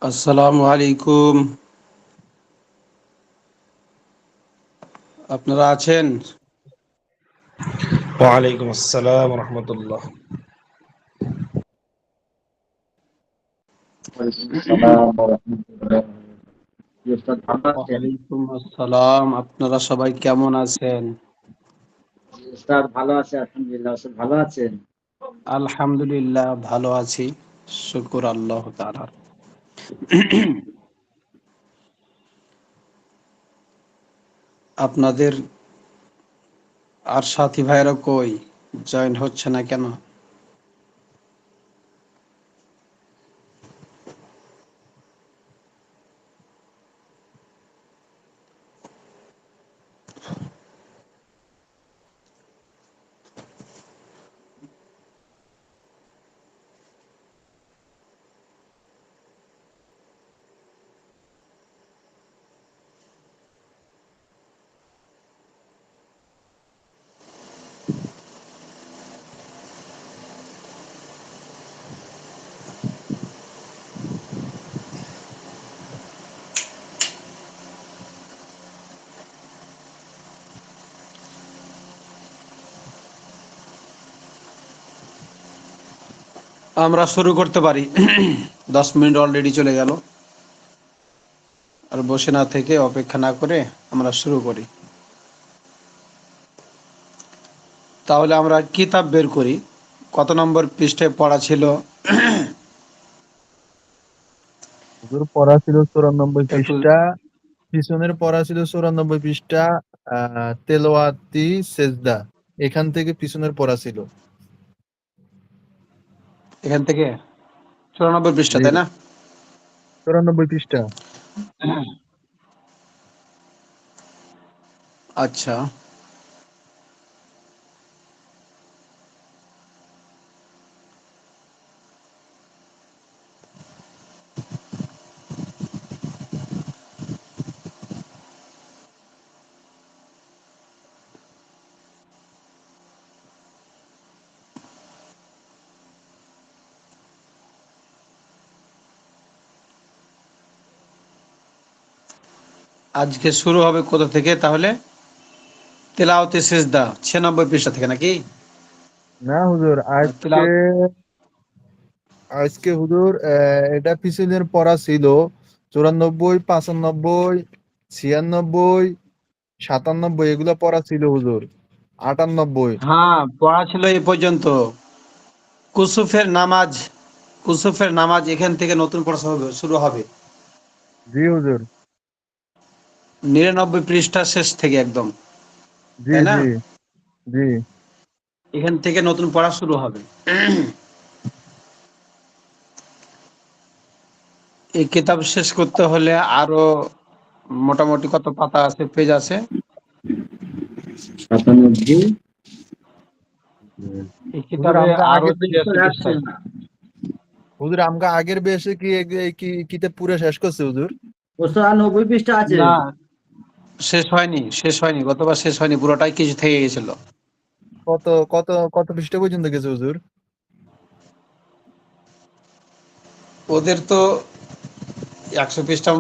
আসসালামু আলাইকুম। আপনারা আছেন? ওয়ালাইকুম আসসালাম রহমতুল্লাহ। সালাম রাহমাতুল্লাহ। জি ওস্তাদ ভালো আছেন? ওয়ালাইকুম আসসালাম। আপনারা সবাই কেমন আছেন? জি ওস্তাদ ভালো আছে আলহামদুলিল্লাহ। ওস্তাদ ভালো আছেন? আলহামদুলিল্লাহ ভালো আছি। শুকর আল্লাহ তাআলার। আপনাদের আর সাথী ভাইরা কই? জয়েন হচ্ছে না কেন? আমরা শুরু করতে পারি। 10 মিনিট অলরেডি চলে গেল। আর বসে না থেকে অপেক্ষা না করে আমরা শুরু করি। তাহলে আমরা কিতাব বের করি। কত নম্বর পৃষ্ঠায় পড়া ছিল? হুজুর পড়া ছিল 94 একটু পৃষ্ঠা, পিছনের পড়া ছিল 94 পৃষ্ঠা। তেলাওয়াতি সেজদা, এখান থেকে পিছনের পড়া ছিল। এখান থেকে 94 পৃষ্ঠা, জি, তাই না? 94 পৃষ্ঠা। আচ্ছা, আজকে শুরু হবে কোথা থেকে তাহলে? তেলাওয়াতে সিজদা 96 পৃষ্ঠা থেকে নাকি? না হুজুর, আজকে তেলাওয়াত আজকে হুজুর এটা পিছনের পড়া ছিল 94, 95, 96, 97, এগুলা পড়া ছিল হুজুর। 98। হ্যাঁ, পড়া ছিল এই পর্যন্ত। কুসুফের নামাজ, কুসুফের নামাজ এখান থেকে নতুন পড়া শুরু হবে। জি হুজুর। 99 পৃষ্ঠা শেষ থেকে একদম, জি তাই না? জি জি এখান থেকে নতুন পড়া শুরু হবে। এই কিতাব শেষ করতে হলে আরো মোটামুটি কত পাতা আছে, পেজ আছে? 97। এই হুজুর কিতাবে আমরা আরো আগের বেশে 86 চলে পৃষ্ঠা আসছি। আছে। হুজুর আমরা আগের বেশে কি কিতাব পুরো শেষ করছে হুজুর? ওস্তাদ 90 পৃষ্ঠা আছে। না, শেষ হয়নি, শেষ হয়নি, গতবার শেষ হয়নি, পুরোটাই কিছু থেকে গেছিল। কত কত কত পৃষ্ঠা পর্যন্ত গেছে হুজুর? ওদের তো 100 পৃষ্ঠা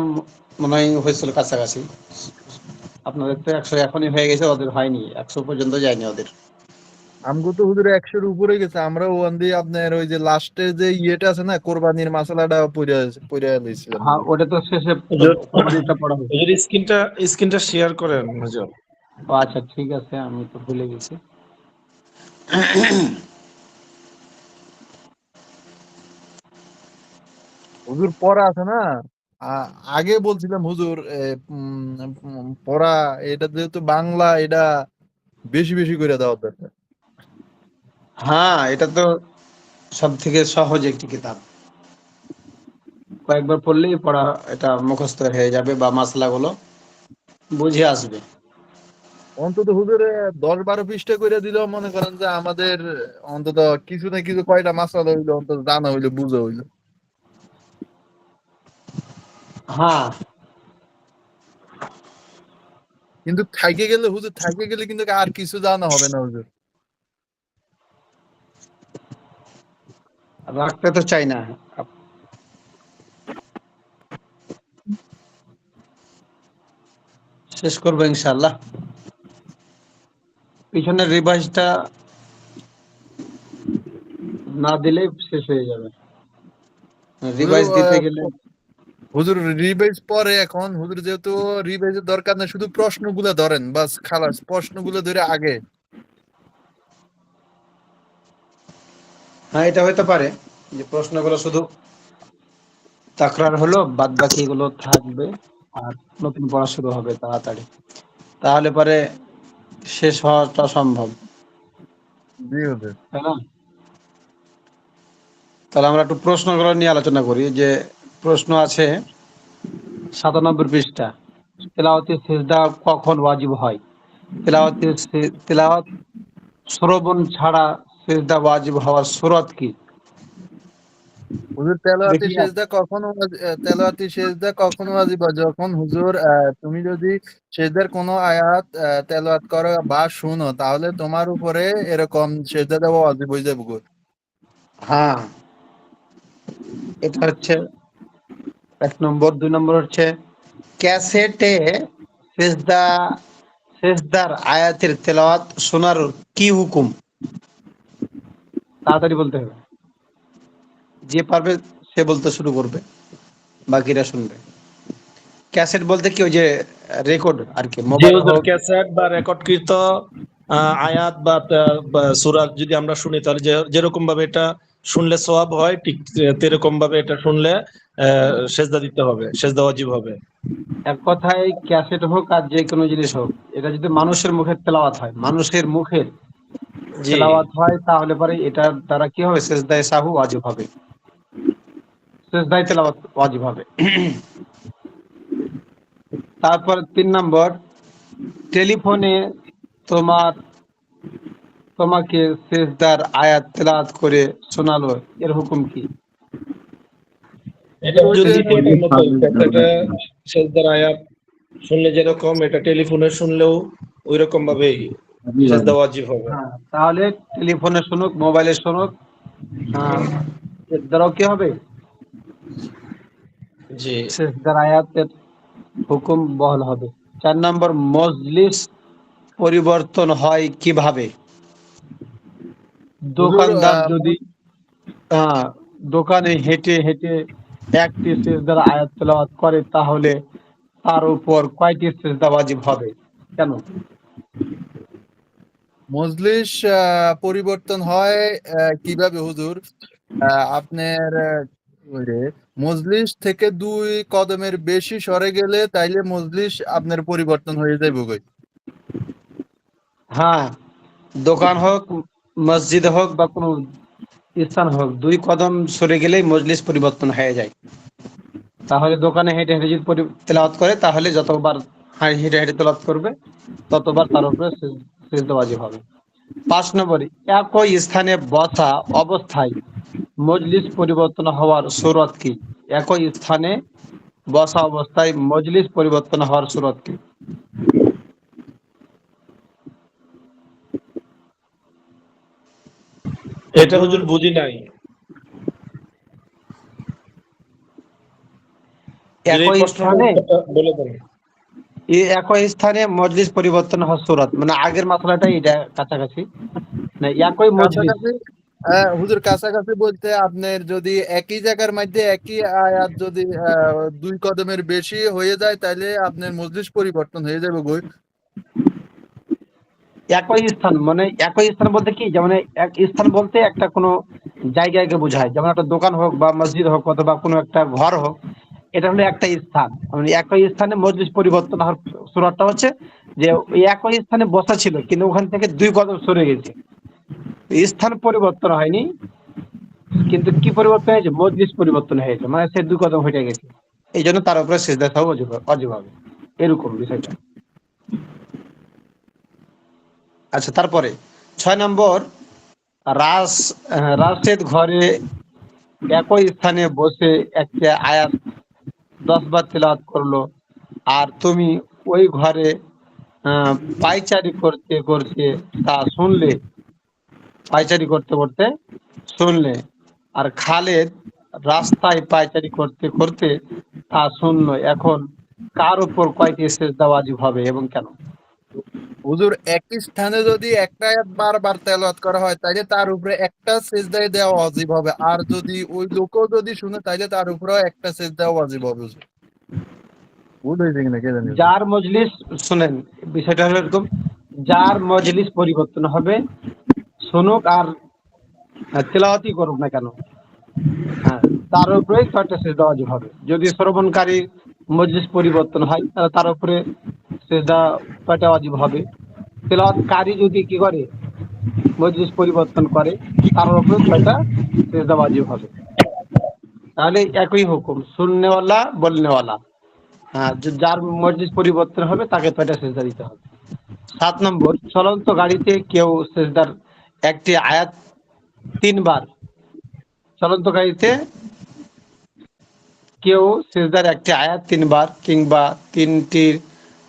মনে হয় হয়েছিল কাছাকাছি। আপনাদের তো 100 এখনই হয়ে গেছে, ওদের হয়নি, 100 পর্যন্ত যায়নি ওদের। আমগো তো হুজুর 100-র উপরে গেছে। আমরা ওখান দিয়ে আপনার ওই যে লাস্টে যে ইয়েটা আছে না, কোরবানির মশলাটা পড়ে লইছিলাম হ্যাঁ, হুজুর। ওটা তো শেষে হুজুর কোরবানিটা পড়া হয়েছে। হুজুর স্ক্রিনটা শেয়ার করেন হুজুর। ও আচ্ছা, ঠিক আছে, আমি তো ভুলে গেছি। হুজুর পড়া আছে না, আগে বলছিলাম হুজুর পড়া, এটা যেহেতু বাংলা, এটা বেশি বেশি করে দেওয়া দরকার। হ্যাঁ, এটা তো সব থেকে সহজ একটি কিতাব। কয়েকবার পড়লেই পড়া এটা মুখস্থ হয়ে যাবে বা মাসলাগুলো বুঝে আসবে। অন্তত হুজুর 10-12 পৃষ্ঠা করে দিলেও মনে করেন যে আমাদের অন্তত কিছু না কিছু কয়টা মাসালা হইলো, অন্তত জানা হইলো, বুঝা হইলো। হ্যাঁ, কিন্তু থাইকে গেলে হুজুর, থাইকে গেলে কিন্তু আর কিছু জানা হবে না হুজুর। রাখতে তো চাই না। শেষ করবো ইনশাআল্লাহ। পিছনের রিভাইজটা না দিলেই শেষ হয়ে যাবে। রিভাইজ দিতে গেলে হুজুর রিভাইজ পরে, এখন হুজুর যেহেতু রিভাইজের দরকার নেই, শুধু প্রশ্নগুলো ধরেন বাস, খালাস প্রশ্নগুলো ধরে আগে। হ্যাঁ, এটা হতে পারে যে প্রশ্নগুলো শুধু তাকরার হলো, বাদ বাকি এগুলো থাকবে, আর নতুন পড়া শুরু হবে তাড়াতাড়ি, তাহলে পরে শেষ হওয়াটা সম্ভব, জি হুজুর। তাই না? তাহলে আমরা একটু প্রশ্নগুলো নিয়ে আলোচনা করি। যে প্রশ্ন আছে 97 পৃষ্ঠা, তেলাওয়াতে সিজদা কখন ওয়াজিব হয়? তেলাওয়াত শ্রবণ ছাড়া সিজদা ওয়াজিব হওয়ার সুরত কি? হুজুর তেলাওয়াতি দেখি সেজদা কখনো তেলাওয়াতি সেজদা কখনো ওয়াজিব হয় যখন হুজুর তুমি যদি সেজদার কোনো আয়াত তেলাওয়াত করো বা শুনো, তাহলে তোমার উপরে এরকম সেজদা দেওয়া ওয়াজিব হয়ে যাবে গো। হ্যাঁ, এটা হচ্ছে 1 নম্বর। 2 নম্বর হচ্ছে ক্যাসেটে সেজদা সেজদার আয়াতের তেলাওয়াত শোনার কি হুকুম? তাড়াতাড়ি বলতে হবে, যে পারবে সে বলতে শুরু করবে, বাকিরা শুনবে। ক্যাসেট বলতে কি, ওই যে রেকর্ড আর কি, যে মোবাইল ওদের হোক। ক্যাসেট বা রেকর্ডকৃত আয়াত বা সূরা যদি আমরা শুনি, তাহলে যেরকম ভাবে এটা শুনলে সওয়াব হয়, ঠিক তেরকম ভাবে এটা শুনলে সেজদা দিতে হবে, সেজদা ওয়াজিব হবে। এক কথায় ক্যাসেট হোক আর যে কোনো জিনিস হোক, এটা যদি মানুষের মুখের তেলাওয়াত হয়, মানুষের মুখের জি। তেলাওয়াত হয়, তাহলে পরে এটার দ্বারা কি হবে? সেজদায়ে সাহু ওয়াজিব হবে, সেজদায়ে তেলাওয়াত ওয়াজিব হবে। তারপর 3 নম্বর, টেলিফোনে তোমার তোমাকে সেজদার আয়াত তেলাওয়াত করে শোনালো, এর হুকুম কি? এটা ওই যদি যে দ্বিতীয়টার মতোই, ক্যাসেটে সেজদার আয়াত শুনলে যেরকম, এটা টেলিফোনে শুনলেও ওই রকম ভাবেই সেজদা ওয়াজিব হবে। হ্যাঁ, তাহলে টেলিফোনে শুনুক, মোবাইলে শুনুক, হ্যাঁ, এর দ্বারাও কি হবে? জি। সেজদার আয়াতের হুকুম বহাল হবে। 4 নম্বর, মজলিস পরিবর্তন হয় কিভাবে? হুজুর দোকানদার যদি দোকানে হেঁটে হেঁটে একটি সেজদার আয়াত তেলাওয়াত করে, তাহলে তার উপর কয়টি সেজদা ওয়াজিব হবে? কেন? মজলিস পরিবর্তন হয় কিভাবে হুজুর? আপনার ওই রে, মজলিস থেকে 2 কদমের বেশি সরে গেলে তাইলে মজলিস আপনার পরিবর্তন হয়ে যাবে গো। হ্যাঁ, দোকান হোক, মসজিদ হোক, বা কোনো স্থান হোক, 2 কদম সরে গেলেই মজলিস পরিবর্তন হয়ে যায়। তাহলে দোকানে হেঁটে হেঁটে যদি তেলাওয়াত করে, তাহলে যতবার হেঁটে হেঁটে তেলাওয়াত করবে, ততবার তার উপরে সিজদা ওয়াজিব হবে। 5 নম্বর, একই স্থানে বসা অবস্থায় মজলিস পরিবর্তন হওয়ার সুরত কি? একই স্থানে বসা অবস্থায় মজলিস পরিবর্তন হওয়ার সুরত কি? এটা হুজুর বুঝি নাই, যদি এই একই প্রশ্নটা স্থানে বলে দেন। একই স্থানে মজলিস পরিবর্তন হওয়ার সুরত, মানে আগের মাসলাটাই এটা কাছাকাছি, না একই মজলিস। কাছাকাছি হুজুর কাছাকাছি বলতে আপনার যদি একই জায়গার মধ্যে একই আয়াত যদি 2 কদমের বেশি হয়ে যায়, তাহলে আপনার মজলিস পরিবর্তন হয়ে যাবে গো। একই স্থান মানে একই স্থান বলতে কি, যেমন এক স্থান বলতে একটা কোনো জায়গাকে বোঝায়, যেমন একটা দোকান হোক বা মসজিদ হোক অথবা কোনো একটা ঘর হোক, এটা হলো একটা স্থান। মানে একই স্থানে মজলিস পরিবর্তন হওয়ার সুরাতটা হচ্ছে যে ওই একই স্থানে বসা ছিল, কিন্তু ওখান থেকে 2 কদম সরে গেছে, স্থান পরিবর্তন হয়নি, কিন্তু কি পরিবর্তন হয়েছে? মজলিস পরিবর্তন হয়েছে, মানে সে 2 কদম হেঁটে গেছে, এই জন্য তার উপরে সিজদা সহ অজীব হবে, এরকম বিষয়টা। আচ্ছা, তারপরে 6 নম্বর, রাশেদ ঘরে একই স্থানে বসে একটা আয়াত 10 বার তেলাওয়াত করলো, আর তুমি ওই ঘরে পায়চারি করতে করতে তা শুনলে, পায়চারি করতে করতে শুনলে, আর খালেদ রাস্তায় পায়চারি করতে করতে তা শুনলো, এখন কার উপর কয়টি সেজদা ওয়াজিব হবে এবং কেন? হুজুর একই স্থানে যদি একটা আয়াত বারবার তেলাওয়াত করা হয় তাইলে তার উপরে একটা সেজদায় দেওয়া ওয়াজিব হবে, আর যদি ওই লোকও যদি শুনে তাইলে তার উপরেও একটা সেজদা ওয়াজিব হবে হুজুর। ভুল হয়েছে কিনা কে জানি হুজুর। যার মজলিস, শুনেন বিষয়টা হলো এরকম, যার মজলিস পরিবর্তন হবে শুনুক আর তেলাওয়াতই করুক না কেন, হ্যাঁ, তার উপরেই ছয়টা সেজদা ওয়াজিব হবে। যদি শ্রবণকারী মজলিস পরিবর্তন হয় তাহলে তার উপরে সেজদা কয়টা ওয়াজিব হবে। তেলাওয়াতকারী যদি কি করে, মজলিস পরিবর্তন করে, তার উপরে ছয়টা সেজদা ওয়াজিব হবে। তাহলে একই হুকুম, শুননেওয়ালা বলনেওয়ালা, হ্যাঁ, যার মজলিস পরিবর্তন হবে তাকে ছয়টা সেজদা দিতে হবে। 7 নম্বর, চলন্ত গাড়িতে কেউ সেজদার একটি আয়াত 3 বার, চলন্ত গাড়িতে কেউ সেজদার একটি আয়াত 3 বার কিংবা 3টি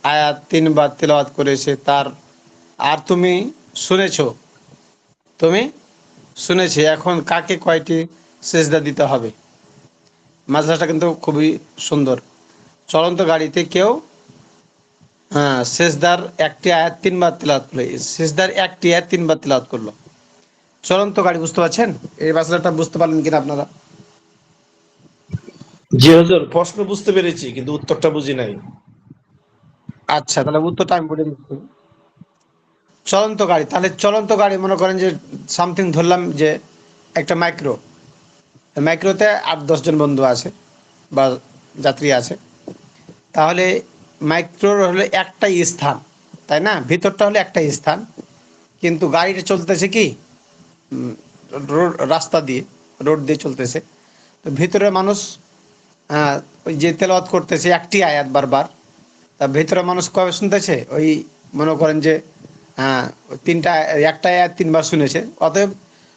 আয়াত 3 বার তেলাওয়াত করেছে তার, আর তুমি শুনেছি, এখন কাকে কয়টি সেজদা দিতে হবে? মাসলাটা কিন্তু খুবই সুন্দর। চলন্ত গাড়িতে কেউ সেজদার একটি আয়াত 3 বার তেলাওয়াত করলো, সেজদার একটি আয়াত 3 বার তেলাওয়াত করলো, চলন্ত গাড়ি, বুঝতে পারছেন? এই মাসলাটা বুঝতে পারলেন কিনা আপনারা? জি হুজুর, প্রশ্ন বুঝতে পেরেছি কিন্তু উত্তরটা বুঝি নাই। আচ্ছা, তাহলে উত্তরটা আমি বলে দিচ্ছি। চলন্ত গাড়ি, তাহলে চলন্ত গাড়ি মনে করেন যে সামথিং ধরলাম যে একটা মাইক্রো, মাইক্রোতে 8-10 জন বন্ধু আছে বা যাত্রী আছে, তাহলে মাইক্রোর হলো একটাই স্থান, তাই না? ভিতরটা হলো একটাই স্থান, কিন্তু গাড়িটা চলতেছে কি রোড, রাস্তা দিয়ে, রোড দিয়ে চলতেছে। তো ভিতরে মানুষ ওই যে তেলাওয়াত করতেছে একটি আয়াত বারবার, তা ভিতরে মানুষ কবে শুনতেছে? ওই মনে করেন যে ওই একটা আয়াত 3 বার শুনেছে, অতএব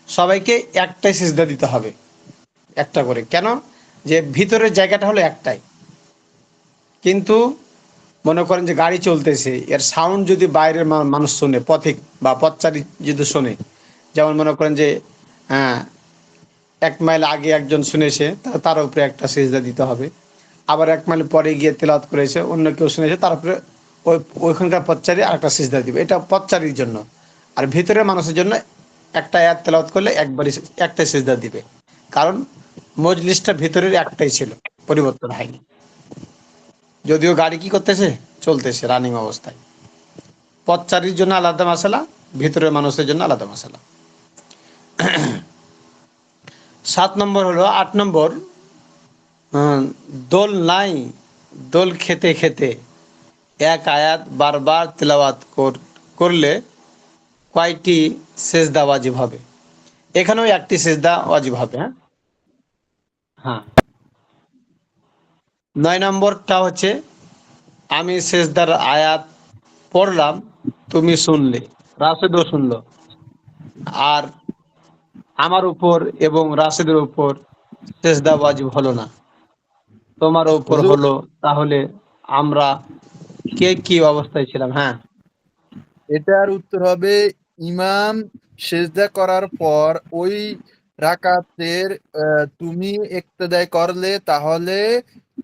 সবাইকে একটাই সিজদা দিতে হবে, একটা করে। কেন? যে ভিতরের জায়গাটা হলো একটাই, কিন্তু মনে করেন যে গাড়ি চলতেছে, এর সাউন্ড যদি বাইরের মানুষ শোনে, পথিক বা পথচারী যদি শোনে, যেমন মনে করেন যে 1 মাইল আগে একজন শুনেছে, তার উপরে একটা সিজদা দিতে হবে। আবার 1 মাইল পরে গিয়ে তেলাওয়াত করেছে, অন্য কেউ শুনেছে, তার উপরে ওইখানকার পথচারী আরেকটা সিজদা দিবে। এটা পথচারীর জন্য। আর ভিতরের মানুষের জন্য একটা আয়াত তেলাওয়াত করলে একবারই একটাই সিজদা দিবে, কারণ মজলিসটা ভিতরের একটাই ছিল, পরিবর্তন হয়নি। যদিও গাড়ি কি করতেছে, চলতেছে রানিং অবস্থায়। পথচারীর জন্য আলাদা মশলা, ভিতরের মানুষের জন্য আলাদা মশলা। 7 নম্বর হলো, 8 নম্বর, দোল নাই, দোল খেতে খেতে এক আয়াত বারবার তেলাওয়াত করলে কয়টি সেজদা ওয়াজিব হবে? এখানেও একটি সেজদা ওয়াজিব হবে। হ্যাঁ হ্যাঁ 9 নম্বরটা হচ্ছে, আমি সেজদার আয়াত পড়লাম, তুমি শুনলে, রাশেদও শুনলো, আর আমার উপর এবং রাশেদের উপর সেজদা ওয়াজিব হলো না, তোমার উপর হুজুর হলো, তাহলে আমরা কে কি অবস্থায় ছিলাম? হ্যাঁ, এটার উত্তর হবে, ইমাম সেজদা করার পর ওই রাকাতের তুমি ইক্তেদায় করলে তাহলে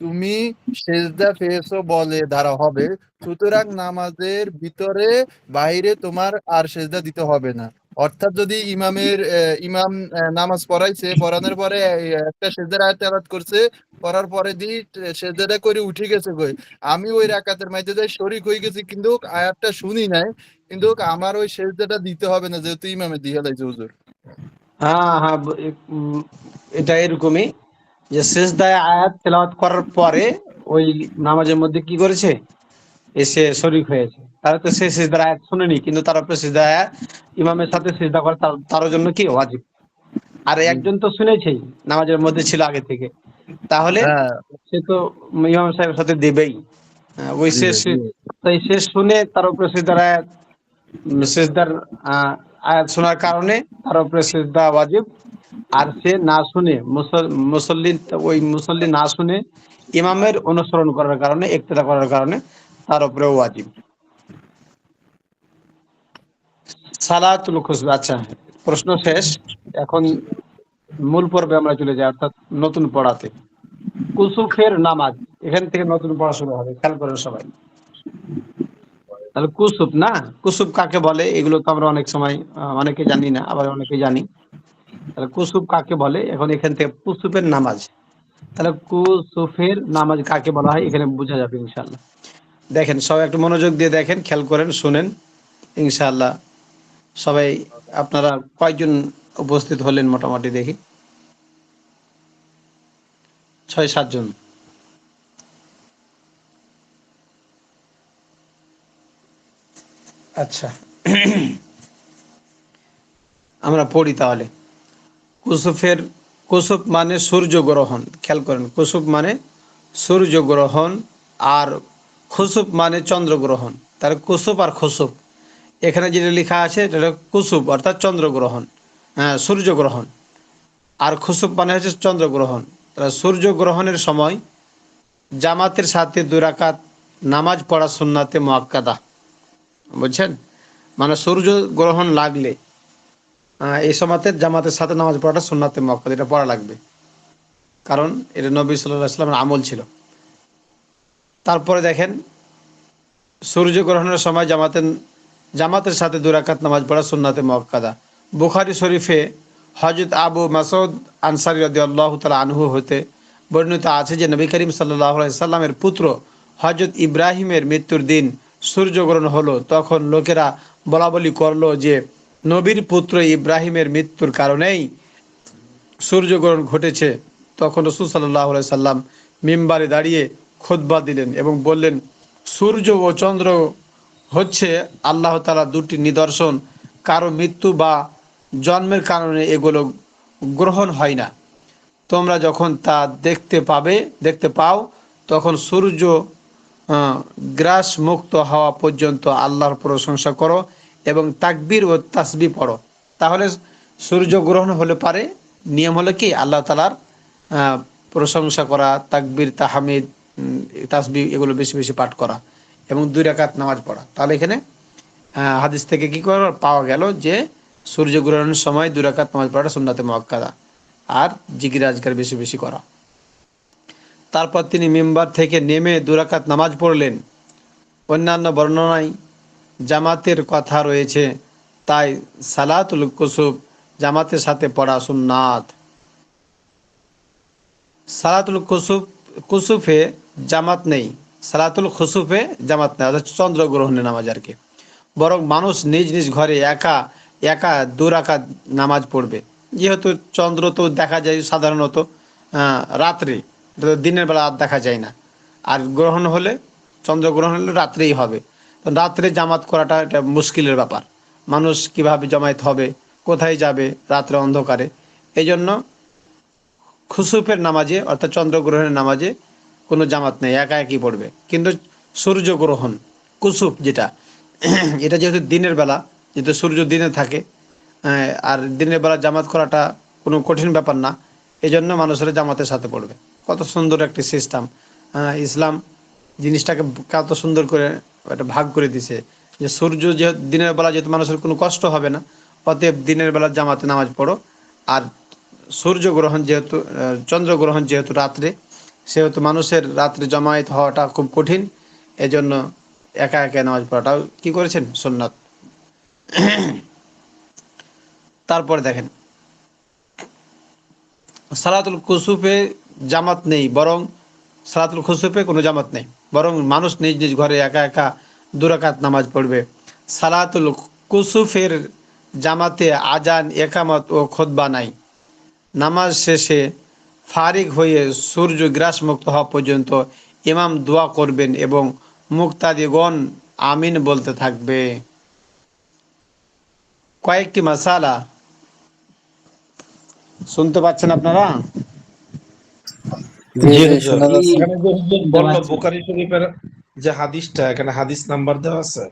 তুমি সেজদা পেয়েছো বলে ধরা হবে। সুতরাং নামাজের ভিতরে বাইরে তোমার আর সেজদা দিতে হবে না। অর্থাৎ যদি ইমাম নামাজ পড়াইছে, পড়ানোর পরে একটা সেজদার আয়াত তেলাওয়াত করছে, করার পরে সেজদাটা করে উঠে গেছে কই, আমি ওই রাকাতের মধ্যে যাই শরীক হয়ে গেছি কিন্তু আয়াতটা শুনি নাই, কিন্তু আমার ওই সেজদাটা দিতে হবে না যেহেতু ইমামে দিয়ে লাইছে হুজুর। হ্যাঁ, হ্যাঁ, এটা এরকমই যে সেজদায় আয়াত তেলাওয়াত করার পরে ওই নামাজের মধ্যে কি করেছে, এসে শরীক হয়েছে, তাহলে তো সে সিজদার আয়াত শুনেনি, কিন্তু তার উপরে সিজদা আয়াত ইমামের সাথে সিজদা করা তার জন্য কি ওয়াজিব। আর একজন তো শুনেছেই, নামাজের মধ্যে ছিল আগে থেকে, তাহলে হ্যাঁ, সে তো ইমাম সাহেবের সাথে দেবেই। ওই দিবে শেষ, দিবে। তাই শেষ শুনে তার উপরে সিজদার আয়াত, সিজদার আয়াত শোনার কারণে তার উপরে সিজদা ওয়াজিব। আর সে না শুনে, মুসল্লি, ওই মুসল্লি না শুনে ইমামের অনুসরণ করার কারণে, ইক্তেদা করার কারণে তার উপরে ওয়াজিব। সালাতুল খুসফি। আচ্ছা, প্রশ্ন শেষ, এখন মূল পর্বে আমরা চলে যাই, অর্থাৎ নতুন পড়াতে। কুসুফের নামাজ, এখান থেকে নতুন পড়া শুরু হবে, খেয়াল করেন সবাই। তাহলে কুসুফ না, কুসুফ কাকে বলে এগুলো তো আমরা অনেক সময় অনেকে জানি না, আবার অনেকে জানি। তাহলে কুসুফ কাকে বলে, এখন এখান থেকে কুসুফের নামাজ, তাহলে কুসুফের নামাজ কাকে বলা হয় এখানে বোঝা যাবে ইনশাআল্লাহ। দেখেন সবাই একটু মনোযোগ দিয়ে দেখেন, খেয়াল করেন, শুনেন ইনশাআল্লাহ। সবাই আপনারা কয়জন উপস্থিত হলেন মোটামুটি দেখি? 6-7 জন। আচ্ছা, আমরা পড়ি তাহলে। কুসুফের, কুসুফ মানে সূর্যগ্রহণ, খেয়াল করেন, কুসুফ মানে সূর্যগ্রহণ, আর খুসুফ মানে চন্দ্রগ্রহণ। তার কুসুফ আর খুসুফ এখানে যেটা লেখা আছে এটা হলো কুসুফ অর্থাৎ চন্দ্রগ্রহণ, হ্যাঁ সূর্যগ্রহণ, আর খুসুফ মানে হচ্ছে চন্দ্রগ্রহণ। তাহলে সূর্যগ্রহণের সময় জামাতের সাথে 2 রাকাত নামাজ পড়া সুন্নাতে মুআক্কাদা, বুঝছেন? মানে সূর্য গ্রহণ লাগলে এই সময়তে জামাতের সাথে নামাজ পড়াটা সুন্নাতে মুআক্কাদা, এটা পড়া লাগবে, কারণ এটা নবী সাল্লাল্লাহু আলাইহি ওয়াসাল্লামের আমল ছিল। তারপরে দেখেন সূর্যগ্রহণের সময় জামাতের সাথে 2 রাকাত নামাজ পড়া সুন্নাতে মুআক্কাদা। বুখারী শরীফে হযরত আবু মাসউদ আনসারী রাদিয়াল্লাহু তাআলা আনহু হতে বর্ণিত আছে যে নবী করিম সাল্লাল্লাহু আলাইহি সাল্লামের পুত্র হযরত ইব্রাহিমের মৃত্যুর দিন সূর্যগ্রহণ হলো, তখন লোকেরা বলাবলি করলো যে নবীর পুত্র ইব্রাহিমের মৃত্যুর কারণেই সূর্যগ্রহণ ঘটেছে। তখন রাসূল সাল্লাল্লাহু আলাইহি সাল্লাম মিম্বারে দাঁড়িয়ে খুতবা দিলেন এবং বললেন, সূর্য ও চন্দ্র হচ্ছে আল্লাহ তাআলার 2টি নিদর্শন, কারো মৃত্যু বা জন্মের কারণে এগুলো গ্রহণ হয় না। তোমরা যখন তা দেখতে পাও তখন সূর্য গ্রাস মুক্ত হওয়া পর্যন্ত আল্লাহর প্রশংসা করো এবং তাকবীর ও তাসবিহ পড়ো। তাহলে সূর্য গ্রহণ হলে পারে নিয়ম হলো কি আল্লাহ তাআলার প্রশংসা করা, তাকবীর, তাহমিদ, তাসবিহ এগুলো বেশি বেশি পাঠ করা এবং 2 রাকাত নামাজ পড়া। তাহলে এখানে হাদিস থেকে কি করে পাওয়া গেল যে সূর্যগ্রহণের সময় 2 রাকাত নামাজ পড়াটা সুন্নাতে মুআক্কাদা, আর জিকির আজকার বেশি বেশি করা। তারপর তিনি মিম্বার থেকে নেমে 2 রাকাত নামাজ পড়লেন। অন্যান্য বর্ণনায় জামাতের কথা রয়েছে, তাই সালাতুল কুসুফ জামাতের সাথে পড়া সুন্নাত। সালাতুল কুসুফে জামাত নেই, সালাতুল খুসুফে জামাত নেই, অর্থাৎ চন্দ্রগ্রহণের নামাজ আর কি। বরং মানুষ নিজ নিজ ঘরে একা একা 2 রাকাত নামাজ পড়বে, যেহেতু চন্দ্র তো দেখা যায় সাধারণত রাত্রে, দিনের বেলা আর দেখা যায় না। আর গ্রহণ হলে, চন্দ্রগ্রহণ হলে রাত্রেই হবে। তো রাত্রে জামাত করাটা এটা মুশকিলের ব্যাপার, মানুষ কিভাবে জমায়েত হবে, কোথায় যাবে রাত্রে অন্ধকারে। এই জন্য খুসুফের নামাজে অর্থাৎ চন্দ্রগ্রহণের নামাজে কোনো জামাত নেই, একা একই পড়বে। কিন্তু সূর্যগ্রহণ কুসুফ যেটা, এটা যেহেতু দিনের বেলা, যেহেতু সূর্য দিনে থাকে, আর দিনের বেলা জামাত করাটা কোনো কঠিন ব্যাপার না, এই জন্য মানুষেরা জামাতের সাথে পড়বে। কত সুন্দর একটি সিস্টেম ইসলাম জিনিসটাকে কত সুন্দর করে একটা ভাগ করে দিছে, যে সূর্য যে দিনের বেলা যেহেতু মানুষের কোনো কষ্ট হবে না, অতএব দিনের বেলা জামাতে নামাজ পড়ো। আর সূর্যগ্রহণ যেহেতু চন্দ্রগ্রহণ যেহেতু রাত্রে, সেহেতু মানুষের রাত্রে জমায়েত হওয়াটা খুব কঠিন, এজন্য একা একা নামাজ পড়াটাও কি করেছেন সুন্নাত। তারপরে দেখেন সালাতুল কুসুফে জামাত নেই, বরং সালাতুল খুসুফে কোনো জামাত নেই, বরং মানুষ নিজ নিজ ঘরে একা একা 2 রাকাত নামাজ পড়বে। সালাতুল কুসুফের জামাতে আজান, একামত ও খুতবা নাই। নামাজ শেষে ফারিগ হয়ে সূর্য গ্রাস মুক্ত হওয়া পর্যন্ত ইমাম দোয়া করবেন এবং মুক্তাদিগণ আমিন বলতে থাকবে। কয়েকটি মাসালা শুনতে পাচ্ছেন আপনারা? জি হুজুর, এখানে যে হুজুর বললো বুখারী শরীফের যে হাদিসটা, এখানে হাদিস নাম্বার দেওয়া আছে?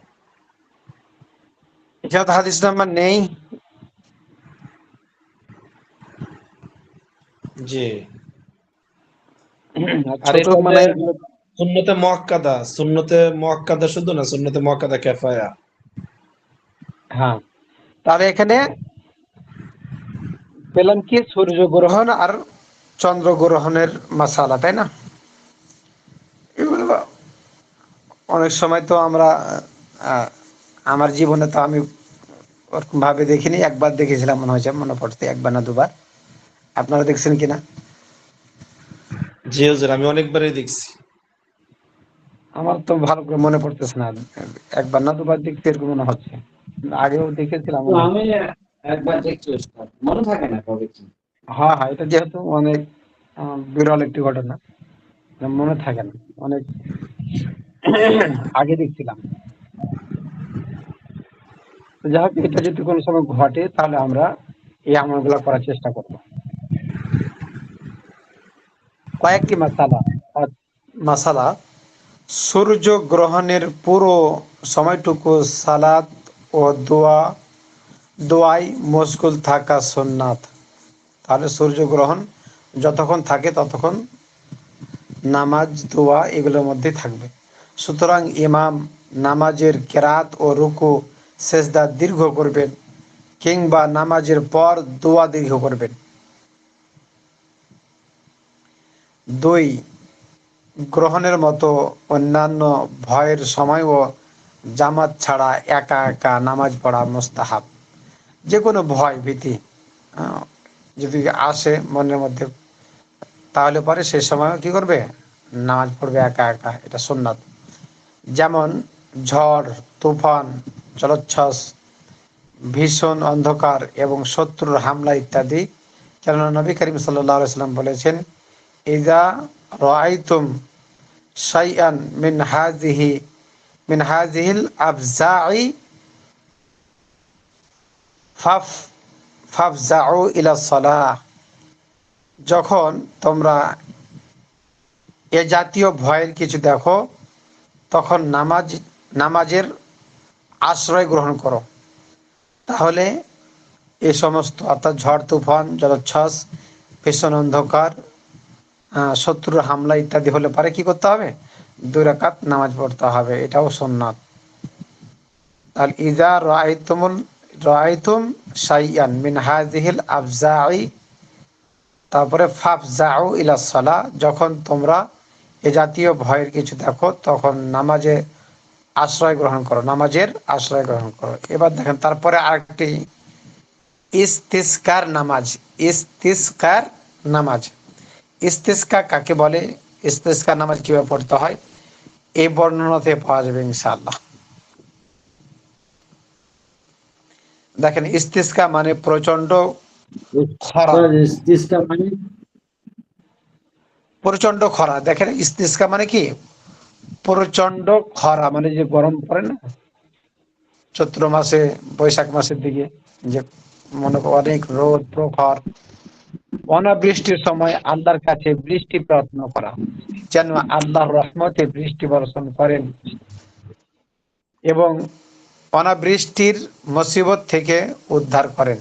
এখানে তো হাদিস নাম্বার নেই। জি। আর ছোট এটা মানে সুন্নতে মুআক্কাদা শুধু না, সুন্নতে মুআক্কাদা কিফায়া। হ্যাঁ, তাহলে এখানে পেলাম কি সূর্যগ্রহণ আর চন্দ্রগ্রহণের মাসালা, তাই না? অনেক সময় তো আমরা আহ, আমার জীবনে তো আমি ওরকম ভাবে দেখিনি, একবার দেখেছিলাম মনে হয়েছে, মনে পড়ছে একবার না দুবার। আপনারা দেখছেন কিনা? জি হুজুর, আমি অনেকবারই দেখছি। আমার তো ভালো করে মনে পড়তেছে না, একবার না দুবার দেখতে এরকম মনে হচ্ছে, আগেও দেখেছিলাম তো মনে আমি হচ্ছে। একবার দেখছি ওস্তাদ, মনে থাকে না কবে কি। হ্যাঁ হ্যাঁ, এটা যেহেতু অনেক বিরল একটি ঘটনা, মনে থাকে না অনেক আগে দেখছিলাম। তো যাই হোক, এটা যদি কোনো সময় ঘটে তাহলে আমরা এই আমলগুলো করার চেষ্টা করব। কয়েকটি মাসালা, সূর্য গ্রহণের পুরো সময়টুকু সালাত ও দোয়ায় মশগুল থাকা সুন্নাত। তাহলে সূর্য গ্রহণ যতক্ষণ থাকে ততক্ষণ নামাজ দোয়া এগুলোর মধ্যে থাকবে। সুতরাং ইমাম নামাজের কেরাত ও রুকু সেজদা দীর্ঘ করবেন, কিংবা নামাজের পর দোয়া দীর্ঘ করবেন। 2, গ্রহণের মতো অন্যান্য ভয়ের সময়ও জামাত ছাড়া একা একা নামাজ পড়া মুস্তাহাব। যে কোনো ভয় ভীতি আহ, যদি আসে মনের মধ্যে, তাহলে পরে সেই সময় কি করবে? নামাজ পড়বে একা একা, এটা সুন্নাত। যেমন ঝড়, তুফান, জলোচ্ছ্বাস, ভীষণ অন্ধকার এবং শত্রুর হামলা ইত্যাদি। কেননা নবী করিম সাল্লাল্লাহু আলাইহি ওয়াসাল্লাম বলেছেন, ইযা রাআইতুম শাইআন মিন হাযিহিল আফজা'i ফাফ ফাফজাউ ইলা সালাহ। যখন তোমরা এ জাতীয় ভয়ের কিছু দেখো, তখন নামাজের আশ্রয় গ্রহণ করো। তাহলে এ সমস্ত অর্থাৎ ঝড় তুফান, জলোচ্ছ্বাস, ভীষণ অন্ধকার, শত্রুর হামলা ইত্যাদি হলে পারে কি করতে হবে? 2 রাকাত নামাজ পড়তে হবে, এটাও সুন্নাত। তাহলে ইজা রাআইতুম শাইআন মিন হাযিহিল আফজা'i, তারপরে ফাফজাউ ইলা সালাহ, যখন তোমরা এ জাতীয় ভয়ের কিছু দেখো তখন নামাজের আশ্রয় গ্রহণ করো, নামাজের আশ্রয় গ্রহণ করো। এবার দেখেন তারপরে আরেকটি, ইস্তিসকার নামাজ। ইস্তিসকার নামাজ, ইস্তিসকা কাকে বলে, ইস্তিসকার নামাজ কিভাবে পড়তে হয়, এই বর্ণনাতে পাওয়া যাবে ইনশাআল্লাহ। দেখেন, ইস্তিসকা মানে প্রচন্ড খরা। ওস্তাদ ইস্তিসকা মানে? প্রচন্ড খরা, দেখেন ইস্তিসকা মানে কি? প্রচন্ড খরা মানে যে গরম পড়ে না চৈত্র মাসে, বৈশাখ মাসের দিকে, যে মনে করো অনেক রোদ প্রখর, অনাবৃষ্টির সময় আল্লাহর কাছে বৃষ্টি প্রার্থনা করা, যেন আল্লাহর রহমতে বৃষ্টি বর্ষণ করেন এবং অনাবৃষ্টির মুসিবত থেকে উদ্ধার করেন।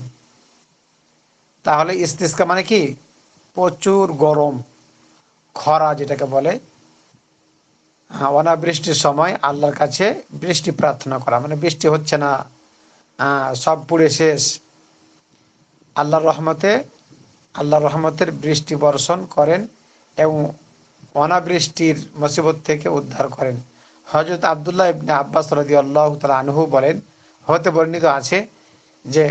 তাহলে ইস্তিসকা মানে কি? প্রচুর গরম, খরা যেটাকে বলে, অনাবৃষ্টির সময় আল্লাহর কাছে বৃষ্টি প্রার্থনা করা, মানে বৃষ্টি হচ্ছে না, সব পুড়ে শেষ, আল্লাহর রহমতের বৃষ্টি বর্ষণ করেন এবং অনাবৃষ্টির মুসিবত থেকে উদ্ধার করেন। হযরত আব্দুল্লাহ ইবনে আব্বাস রাদিয়াল্লাহু তাআলা আনহু বলেন, হতে বর্ণিত আছে যে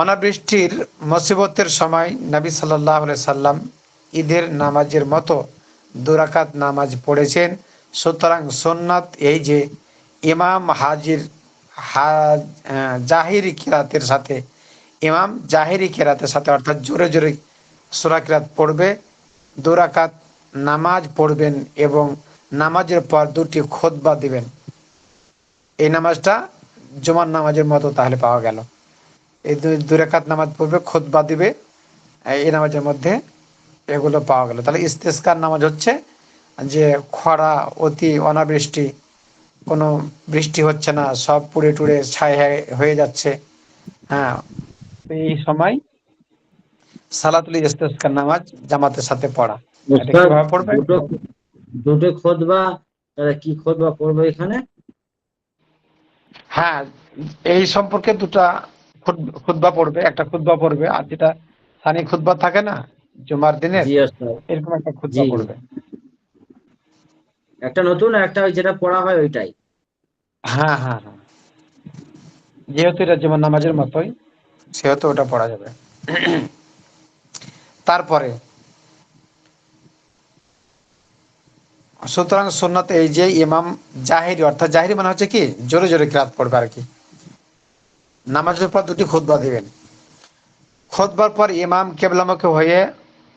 অনাবৃষ্টির মুসিবতের সময় নবী সাল্লাল্লাহু আলাইহি সাল্লাম ঈদের নামাজের মতো 2 রাকাত নামাজ পড়েছেন। সুতরাং সুন্নাত এই যে ইমাম জাহিরি কিরাতের সাথে, ইমাম জাহিরি কিরাতের সাথে অর্থাৎ জোরে জোরে সূরা কিরাত পড়বে, 2 রাকাত নামাজ পড়বেন এবং নামাজের পর 2টি খুতবা দিবেন। এই নামাজটা জুমার নামাজের মতো তাহলে পাওয়া গেল। এই 2 রাকাত নামাজ পড়বে, খুতবা দিবে, এই নামাজের মধ্যে এগুলো পাওয়া গেল। তাহলে ইস্তেস্কার নামাজ হচ্ছে যে খরা, অতি অনাবৃষ্টি, কোনো বৃষ্টি হচ্ছে না, সব পুড়ে টুড়ে ছাই হয়ে যাচ্ছে, হ্যাঁ, তো এই সময় সালাতুল ইস্তেস্কার নামাজ জামাতের সাথে পড়া। এটা ওস্তাদ কিভাবে পড়বে? দুটো দুটো খুতবা, তাহলে কি খুতবা পড়বো এখানে? হ্যাঁ, এই সম্পর্কে 2টা খুতবা পড়বে, একটা খুতবা পড়বে, আর যেটা সানি খুতবা থাকে না জুমার দিনের, জি ওস্তাদ। এরকম একটা খুতবা জি জি। পড়বে। একটা নতুন আর একটা ওই যেটা পড়া হয় ওইটাই। হ্যাঁ হ্যাঁ হ্যাঁ, যেহেতু এটা যেমন নামাজের মতোই, সেহেতু ওটা পড়া যাবে। তারপরে সুতরাং সুন্নাত এই যে ইমাম জাহিরি, অর্থাৎ জাহিরি মানে হচ্ছে কি জোরে জোরে কিরাত পড়বে আর কি। নামাজের পর দুটি খুতবা দিবেন। খুতবার পর ইমাম কেবলামুখী হয়ে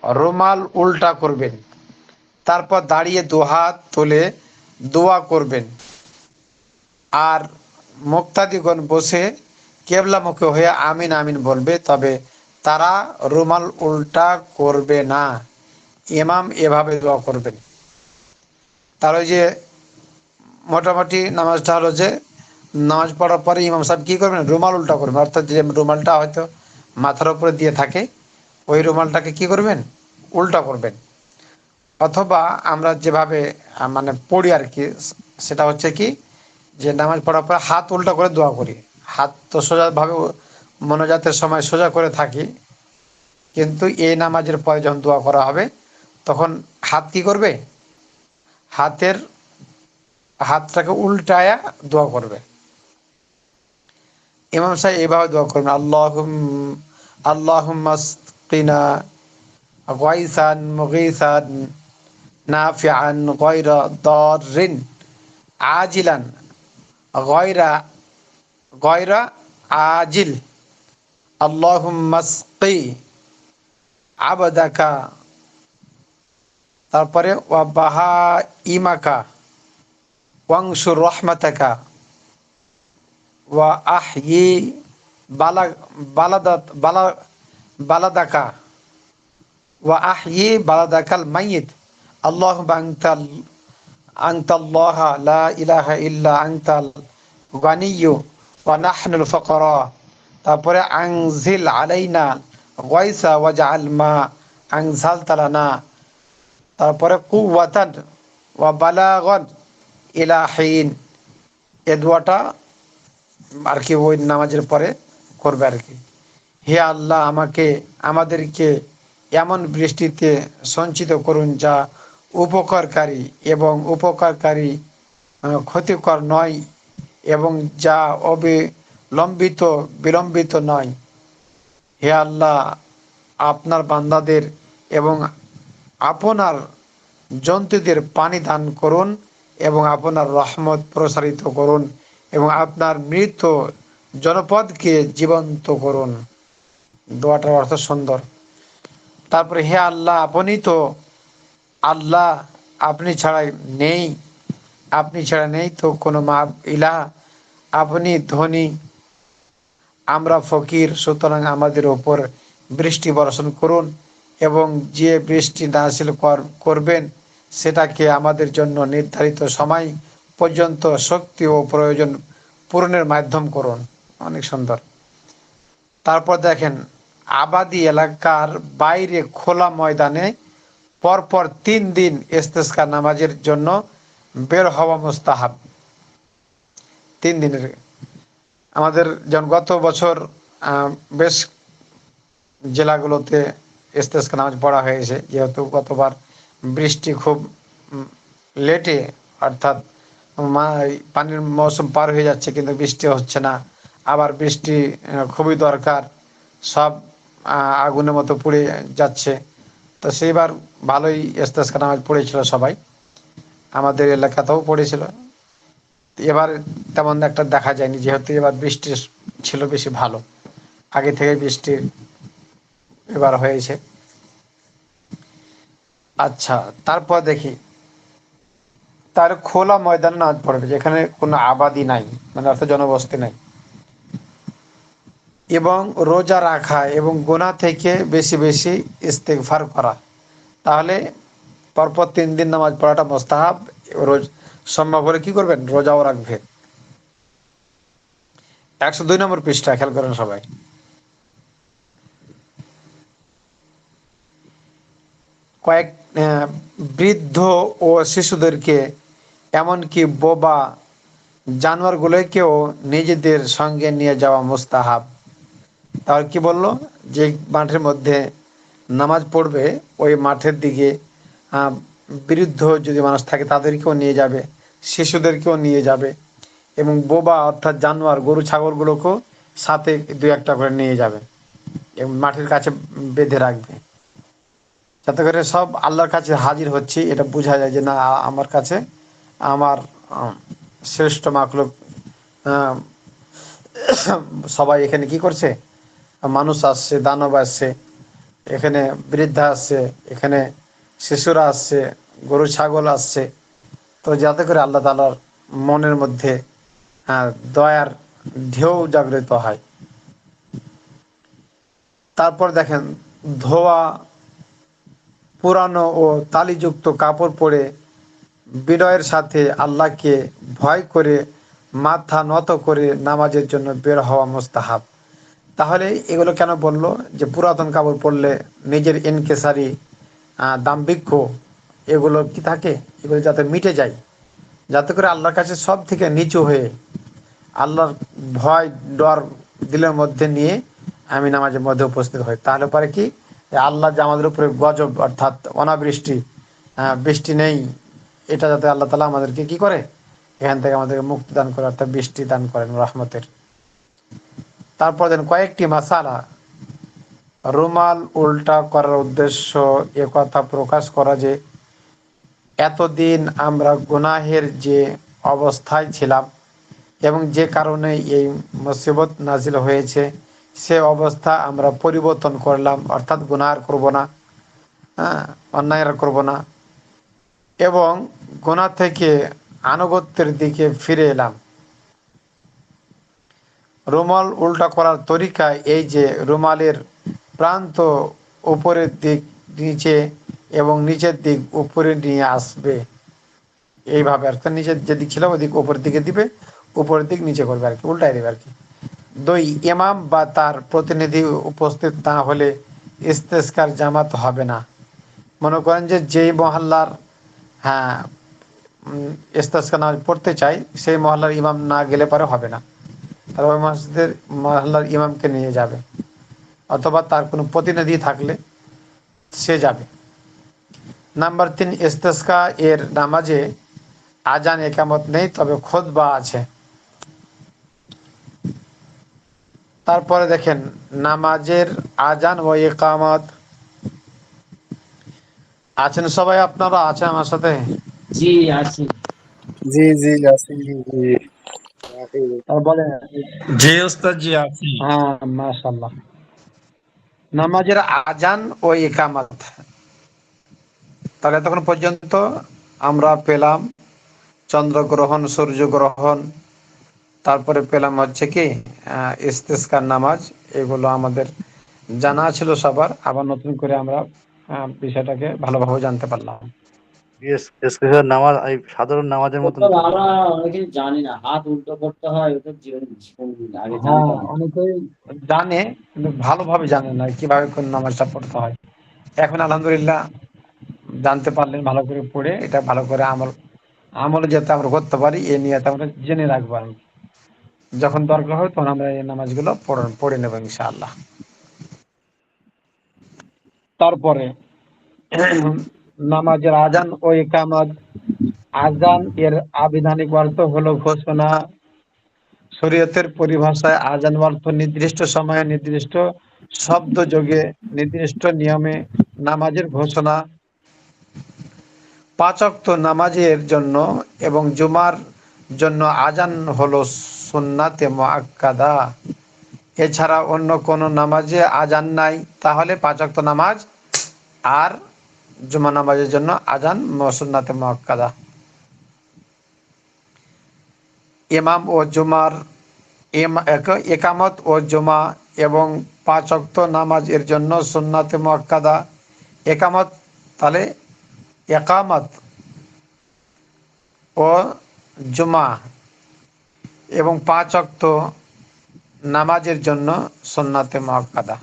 রুমাল উল্টা করবেন, তারপর দাঁড়িয়ে দুহাত তুলে দোয়া করবেন। আর মুক্তাদিগণ বসে কেবলামুখী হয়ে আমিন আমিন বলবে, তবে তারা রুমাল উল্টা করবে না। ইমাম এভাবে দোয়া করবেন। তার ওই যে মোটামুটি নামাজটা হলো যে নামাজ পড়ার পরে ইমাম সাহেব কী করবেন, রুমাল উল্টা করবেন, অর্থাৎ যে রুমালটা হয়তো মাথার উপরে দিয়ে থাকে ওই রুমালটাকে কি করবেন, উল্টা করবেন। অথবা আমরা যেভাবে মানে পড়ি আর কি, সেটা হচ্ছে কি যে নামাজ পড়ার পর হাত উল্টা করে দোয়া করি। হাত তো সোজাভাবে মোনাজাতের সময় সোজা করে থাকি, কিন্তু এই নামাজের পরে যখন দোয়া করা হবে তখন হাত কি করবে, হাতের হাতটাকে উল্টায়া দোয়া করবে। ইমাম সাহেব এইভাবে দোয়া করবেন, আল্লাহুম্মা আসকিনা গায়সান মুগীসান নাফিআন গায়রা দাররিন আজিলান গায়রা গায়রা আজিল, আল্লাহুম্মা আসকি আবদাকা, তারপরে ওয়া বাহাইমাকা ওয়াংশুর রহমাতাকা ওয়া আহয়ি বালা বালাদাত বালা বালাদাকা ওয়া আহয়ি বালাদাকাল মাইয়িত, আল্লাহুম্মা আনতাল্লাহ লা ইলাহা ইল্লা আনতাল গানিয়্যু ওয়া নাহনুল ফুকারা, তারপরে আনজিল আলাইনা গায়সা ওয়াজআল মা আনজালতা লানা, তারপরে কুওয়াতান ওয়া বালাগান ইলা হিন। এ দোয়াটা আর কি ওই নামাজের পরে করবে আর কি। হে আল্লাহ, আমাদেরকে এমন বৃষ্টিতে সঞ্চিত করুন যা উপকারকারী এবং উপকারকারী ক্ষতিকর নয়, এবং যা অবিলম্বিত বিলম্বিত নয়। হে আল্লাহ, আপনার বান্দাদের এবং আপনার জন্তুদের পানি দান করুন এবং আপনার রহমত প্রসারিত করুন এবং আপনার মৃত জনপদকে জীবন্ত করুন। দোয়াটার অর্থ সুন্দর। তারপরে হে আল্লাহ, আপনি তো আল্লাহ, আপনি ছাড়া নেই তো কোনো ইলাহ, আপনি ধনী, আমরা ফকির, সুতরাং আমাদের ওপর বৃষ্টি বর্ষণ করুন এবং যে বৃষ্টি নাযিল করবেন সেটাকে আমাদের জন্য নির্ধারিত সময় পর্যন্ত শক্তি ও প্রয়োজন পূরণের মাধ্যম করুন। অনেক সুন্দর। তারপর দেখেন, আবাদি এলাকার বাইরে খোলা ময়দানে পরপর 3 দিন ইস্তেসকা নামাজের জন্য বের হওয়া মুস্তাহাব। 3 দিনের আমাদের যেমন গত বছর বেশ জেলাগুলোতে ইস্তেসকা নামাজ পড়া হয়েছে, যেহেতু গতবার বৃষ্টি খুব লেটে, অর্থাৎ পানির মৌসুম পার হয়ে যাচ্ছে কিন্তু বৃষ্টি হচ্ছে না। আবার বৃষ্টি খুবই দরকার, সব আগুনের মতো পুড়ে যাচ্ছে। তো সেইবার ভালোই ইস্তেসকা নামাজ পড়েছিল সবাই, আমাদের এলাকাতেও পড়েছিল। এবার তেমন একটা দেখা যায়নি, যেহেতু এবার বৃষ্টি ছিল বেশি ভালো, আগে থেকে বৃষ্টি এবার হয়েছে। আচ্ছা, তারপর দেখি, তার খোলা ময়দানে নামাজ পড়বে যেখানে কোনো আবাদি নাই, মানে অর্থাৎ জনবসতি নাই, এবং রোজা রাখা এবং গুনাহ থেকে বেশি বেশি ইস্তেগফার করা। তাহলে পরপর 3 দিন নামাজ পড়াটা মুস্তাহাব। রোজ সম্ভব হলে কি করবেন, রোজাও রাখবেন। 102 নম্বর পৃষ্ঠা খেয়াল করেন সবাই। কয়েক বৃদ্ধ ও শিশুদেরকে, এমনকি বোবা জানোয়ারগুলোকেও নিজেদের সঙ্গে নিয়ে যাওয়া মুস্তাহাব। তাহলে কি বললো, যে মাঠের মধ্যে নামাজ পড়বে ওই মাঠের দিকে বিরুদ্ধ যদি মানুষ থাকে তাদেরকেও নিয়ে যাবে, শিশুদেরকেও নিয়ে যাবে, এবং বোবা অর্থাৎ জানোয়ার গরু ছাগলগুলোকেও সাথে দু একটা করে নিয়ে যাবে এবং মাটির কাছে বেঁধে রাখবে, যাতে করে সব আল্লাহর কাছে হাজির হচ্ছে এটা বোঝা যায় যে না, আমার কাছে আমার শ্রেষ্ঠ মাখলুক আহ, সবাই এখানে কি করছে, মানুষ আসছে, দানব আসছে, এখানে বৃদ্ধা আসছে, এখানে শিশুরা আসছে, গরু ছাগল আসছে। তো যাতে করে আল্লাহ তাআলার মনের মধ্যে দয়ার ঢেউ জাগরিত হয়। তারপর দেখেন, ধোয়া পুরানো ও তালিযুক্ত কাপড় পরে বিনয়ের সাথে আল্লাহকে ভয় করে মাথা নত করে নামাজের জন্য বের হওয়া মুস্তাহাব। তাহলে এগুলো কেন বললো যে পুরাতন কাপড় পরলে নিজের ইনকেসারি দাম্ভিক্য এগুলো কি থাকে, এগুলো যাতে মিটে যায়, যাতে করে আল্লাহর কাছে সব থেকে নিচু হয়ে আল্লাহর ভয় ডর দিলের মধ্যে নিয়ে আমি নামাজের মধ্যে উপস্থিত হই। তাহলে পরে কি, আল্লাহ যে আমাদের উপরে গজব অর্থাৎ অনাবৃষ্টি, বৃষ্টি নেই, এটা যাতে আল্লাহ তাআলা আমাদেরকে কি করে, এখান থেকে আমাদেরকে মুক্তি দান করে, অর্থাৎ বৃষ্টি দান করেন রহমতের। তারপর দেন কয়েকটি মাসালা। রুমাল উল্টা করার উদ্দেশ্য এ কথা প্রকাশ করা যে এতদিন আমরা গুনাহের যে অবস্থায় ছিলাম এবং যে কারণে এই মুসিবত নাজিল হয়েছে সে অবস্থা আমরা পরিবর্তন করলাম, অর্থাৎ গুনাহ আর করব না, অন্যায় আর করব না, এবং গুনাহ থেকে আনুগত্যের দিকে ফিরে এলাম। রুমাল উল্টা করার তরিকা এই যে রুমালের প্রান্ত উপরের দিক নিচে এবং নিচের দিক উপরে নিয়ে আসবে, এইভাবে অর্থাৎ নিচের যেদিক ছিল ওই দিক উপরের দিকে দিবে, উপরের দিক নিচে করবে আর কি, উল্টাই দেবে আর কি। দুই, ইমাম বা তার প্রতিনিধি উপস্থিত না হলে ইস্তেস্কার জামাত হবে না। মনে করেন যে যেই মহল্লার হ্যাঁ ইস্তেস্কার নামাজ পড়তে চাই সেই মহল্লার ইমাম না গেলে পরে হবে না, তাহলে ওই মসজিদের মহল্লার ইমামকে নিয়ে যাবে, অথবা তার কোনো প্রতিনিধি থাকলে সে যাবে। নাম্বার 3, ইস্তেস্কা এর নামাজে আজান একামত নেই, তবে খুতবা আছে। তারপরে দেখেন, নামাজের আজান ও ইকামত আছেন সবাই, আপনারা আছেন আমার সাথে? জি আছি। জি জি আছি জি। বলেন। জি ওস্তাদ জি আছি। হ্যাঁ, মাশাআল্লাহ। নামাজের আজান ও ইকামত, তাহলে এতক্ষণ পর্যন্ত আমরা পেলাম চন্দ্রগ্রহণ, সূর্যগ্রহণ, তারপরে পেলাম হচ্ছে কি ইস্তেস্কার নামাজ। এগুলো আমাদের জানা ছিল সবার, আবার নতুন করে আমরা বিষয়টাকে ভালোভাবে জানতে পারলাম। স্পেশাল নামাজ এই সাধারণ নামাজের মতন ওসব আমরা অনেকে জানি না, হাত উল্টো করতে হয়, ওটা জীবন আগে হ্যাঁ, জানতাম না। অনেকেই জানে কিন্তু ভালোভাবে জানে না কিভাবে কোন নামাজটা পড়তে হয়। এখন আলহামদুলিল্লাহ জানতে পারলেন, ভালো করে পড়ে এটা ভালো করে আমলে যাতে আমরা করতে পারি এ নিয়ে আমরা জেনে রাখবো আর কি। যখন দরকার হয় তখন আমরা এই নামাজগুলো পড়ে নেবো ইনশাআল্লাহ। তারপরে নামাজের আজান ও ইকামত। আজান এর আবিধানিক অর্থ হলো ঘোষণা। শরীয়তের পরিভাষায় আজান অর্থ নির্দিষ্ট সময়ে নির্দিষ্ট শব্দ যোগে নির্দিষ্ট নিয়মে নামাজের ঘোষণা। 5 ওয়াক্ত নামাজের জন্য এবং জুমার জন্য আজান হলো সুন্নাতে মুআক্কাদা। এছাড়া অন্য কোনো নামাজে আজান নাই, তাহলে 5 ওয়াক্ত নামাজ আর জুমা নামাজের জন্য আজান সুন্নাতে মুআক্কাদা। ইমাম ও জুমার একামত ও জুমা এবং 5 ওয়াক্ত নামাজ এর জন্য সুন্নাতে মুআক্কাদা। একামত, তাহলে একামত ও জুমা এবং 5 ওয়াক্ত নামাজের জন্য সুন্নাতে মুআক্কাদা।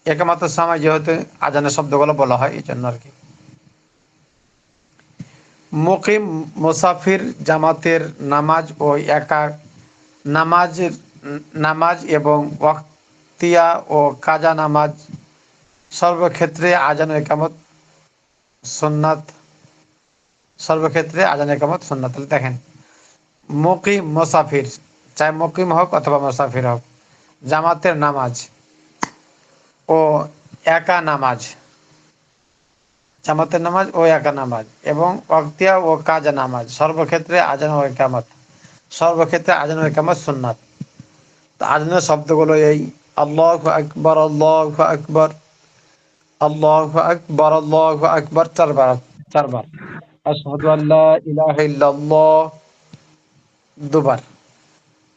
একামতের সময় যেহেতু আজানের শব্দগুলো বলা হয় এই জন্য আর কি। মুকিম মুসাফির জামাতের নামাজ ও একা নামাজ এবং ওয়াক্তিয়া ও কাজা নামাজ সর্বক্ষেত্রে আজান ও একামত সুন্নাত, সর্বক্ষেত্রে আজান একামত সুন্নাত। তাহলে দেখেন, মুকিম মুসাফির, চাই মুকিম হোক অথবা মুসাফির হোক, জামাতের নামাজ ও একা নামাজ, জামাতের নামাজ ও একা নামাজ এবং ওয়াক্তিয়া ও কাজা নামাজ, সর্বক্ষেত্রে আজান ও একামত, সর্বক্ষেত্রে আজান ও একামত সুন্নাত। তো আজানের শব্দগুলো এই: আল্লাহু আকবার, আল্লাহু আকবার, আল্লাহু আকবার, আল্লাহু আকবার, চারবার, চারবার। আশহাদু আল্লা ইলাহা ইল্লাল্লাহ, দুবার।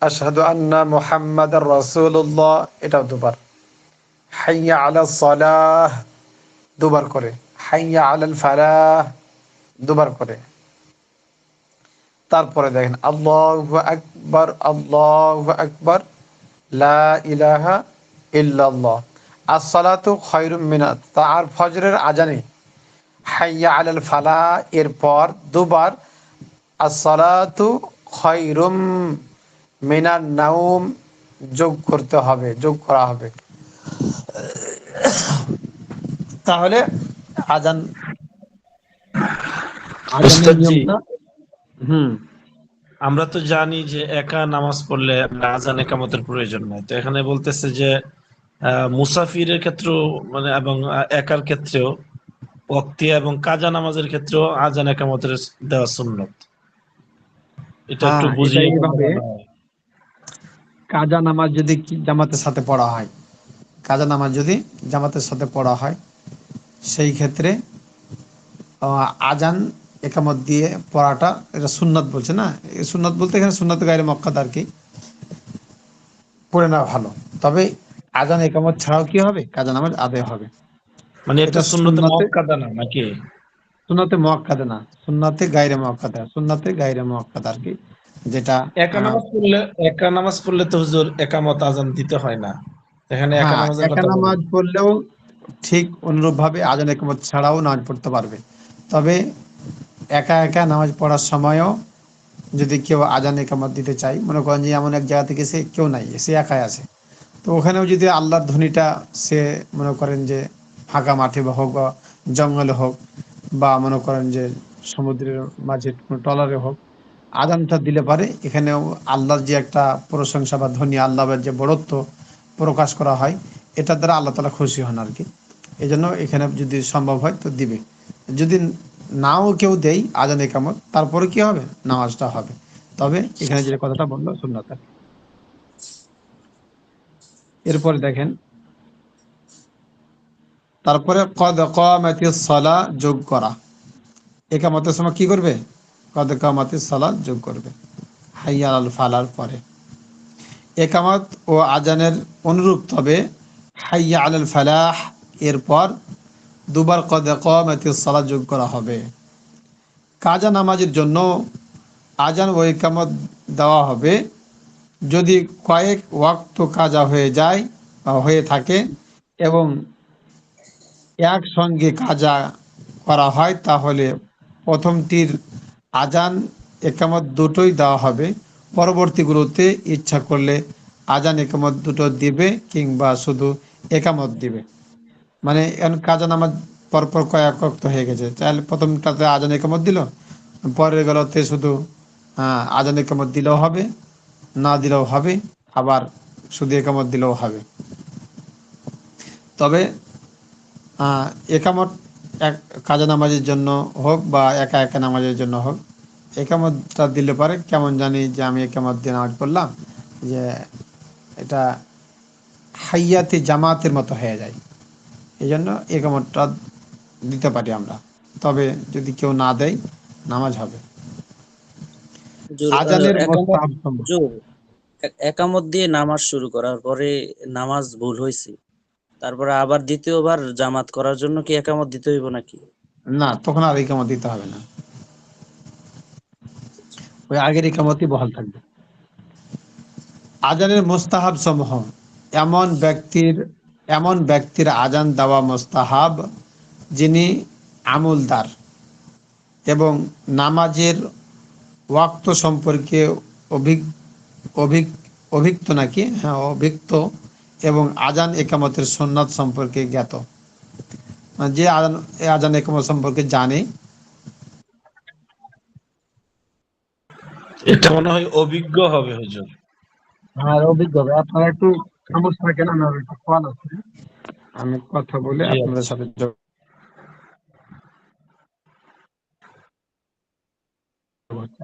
আশহাদু আন্না মুহাম্মাদার রাসূলুল্লাহ, এটাও দুবার। হাইয়া আলাস সালাহ, দুবার করে। হাইয়া আলাল ফালাহ, দুবার করে। তারপরে দেখেন আল্লাহু আকবার, আল্লাহু আকবার, লা ইলাহা ইল্লাল্লাহ। আসসালাতু খায়রুম মিনাত, তার ফজরের আজানে হাইয়া আলাল ফালাহ এরপর দুবার আসসালাতু খায়রুম মিনান নাউম যোগ করতে হবে, যোগ করা হবে। তাহলে আজান, আজানের উস্তাদজি, নিয়মটা। হুম। আমরা তো জানি যে একা নামাজ পড়লে আজান একামতের প্রয়োজন নাই। তো এখানে বলতেছে যে মুসাফিরের ক্ষেত্রেও মানে এবং একার ক্ষেত্রেও ওয়াক্তিয়া এবং কাজা নামাজের ক্ষেত্রেও আজান একামতের দেওয়া সুন্নত। এটা একটু হ্যাঁ, এটা বুঝিয়ে বললে এইভাবে, ভালো হয়। কাজা নামাজ যদি জামাতের সাথে পড়া হয়, কাজা নামাজ যদি জামাতের সাথে পড়া হয়, সেই ক্ষেত্রে আজান একামত দিয়ে পড়াটা এটা সুন্নাত বলছে না। এই সুন্নাত বলতে এখানে সুন্নাত গায়রে মক্কাদ আর কি, পড়ে নেওয়া ভালো। তবে আজান একামত ছাড়াও কি হবে, কাজা নামাজ আদায় হবে। মানে একটা এটা সুন্নতে সুন্নাতে, মুআক্কাদা না নাকি? সুন্নাতে মুআক্কাদা না, সুন্নাতে গায়রে মুআক্কাদা, সুন্নাতে গায়রে মুআক্কাদা আর কি, যেটা একা নামাজ পড়লে, একা নামাজ পড়লে তো হুজুর একামত আজান দিতে হয় না। এখানে একা হ্যাঁ, নামাজের একা কথা বলি। নামাজ পড়লেও ঠিক অনুরূপভাবে আজান একামত ছাড়াও নামাজ পড়তে পারবে। তবে একা একা নামাজ পড়ার সময়ও যদি কেউ আজান একামত দিতে চায়, মনে করেন যে এমন এক জায়গা থেকে কেউ নাই, সে একাই আছে, তো ওখানেও যদি আল্লাহর ধ্বনিটা সে মনে করেন যে ফাঁকা মাঠে বা হোক বা জঙ্গলে হোক বা মনে করেন যে সমুদ্রের মাঝে কোনো ট্রলারে হোক, আজানটা দিলে পারে এখানেও আল্লাহর যে একটা প্রশংসা বা ধ্বনি, আল্লাহর যে বড়ত্ব প্রকাশ করা হয়, এটার দ্বারা আল্লাহ তাআলা খুশি হন আর কি। এই জন্য এখানে যদি সম্ভব হয় তো দিবে। যদি নাও কেউ দেই আজান একামত, তারপরে কি হবে, নামাজটা হবে। তবে এখানে যে কথাটা বললো সুন্নাত আর কি। এরপরে দেখেন, তারপরে কদ কামাতিস সালাহ যোগ করা, একামতের সময় কি করবে, কদ কামাতিস সালাহ যোগ করবে হাইয়া আল ফালার পরে। একামত ও আজানের অনুরূপ, তবে হাইয়া আল ফালাহ এরপর দুবার কদ কামাতিস সালাহ যোগ করা হবে। কাজা নামাজের জন্য আজান ও একামত দেওয়া হবে যদি কয়েক ওয়াক্ত কাজা হয়ে যায় বা হয়ে থাকে এবং একসঙ্গে কাজা করা হয়, তাহলে প্রথমটির আজান একামত দুটোই দেওয়া হবে। পরবর্তীগুলোতে ইচ্ছা করলে আজান একামত দুটো দিবে কিংবা শুধু একামত দিবে। মানে এখন কাজা নামাজ পরপর কয়েক ওয়াক্ত হয়ে গেছে, তাহলে প্রথমটাতে আজান একামত দিল, পরের গেলোতে শুধু আজান একামত দিলেও হবে, না দিলেও হবে, আবার শুধু একামত দিলেও হবে। তবে একামত এক কাজা নামাজের জন্য হোক বা একা একা নামাজের জন্য হোক, একামতটা দিলে পারে কেমন জানি যে আমি একামত দিয়ে নামাজ পড়লাম, যে এটা হাইয়াতে জামাতের মতো হয়ে যায়, এই জন্য একামতটা দিতে পারি আমরা। তবে যদি কেউ না দেয়, নামাজ হবে। হুজুর, আজানের একামত, মোস্তাহাব সমূহ। হুজুর, একামত দিয়ে নামাজ শুরু করার পরে নামাজ ভুল হয়েছে, তারপরে আবার দ্বিতীয়বার জামাত করার জন্য কি একামত দিতে হইব নাকি? না, তখন আর একামত দিতে হবে না, ওই আগের একামতই বহাল থাকবে। আজানের মোস্তাহাব সমূহ, এমন ব্যক্তির এমন ব্যক্তির আজান দেওয়া মোস্তাহাব যিনি আমলদার এবং নামাজের ওয়াক্ত সম্পর্কে অভিক অভিক অভিজ্ঞ নাকি, হ্যাঁ অভিজ্ঞ, এবং আজান একামতের সুন্নাত সম্পর্কে জ্ঞাত। যে আজান একামত সম্পর্কে জানে? এটা মনে হয় অভিজ্ঞ হবে হুজুর। আর অভিজ্ঞ হবে। আপনারা একটু খামোশ থাকেন, আমার একটু কল আছে, আমি কথা বলে জি আপনাদের আচ্ছা। সাথে যোগাযোগ করছি।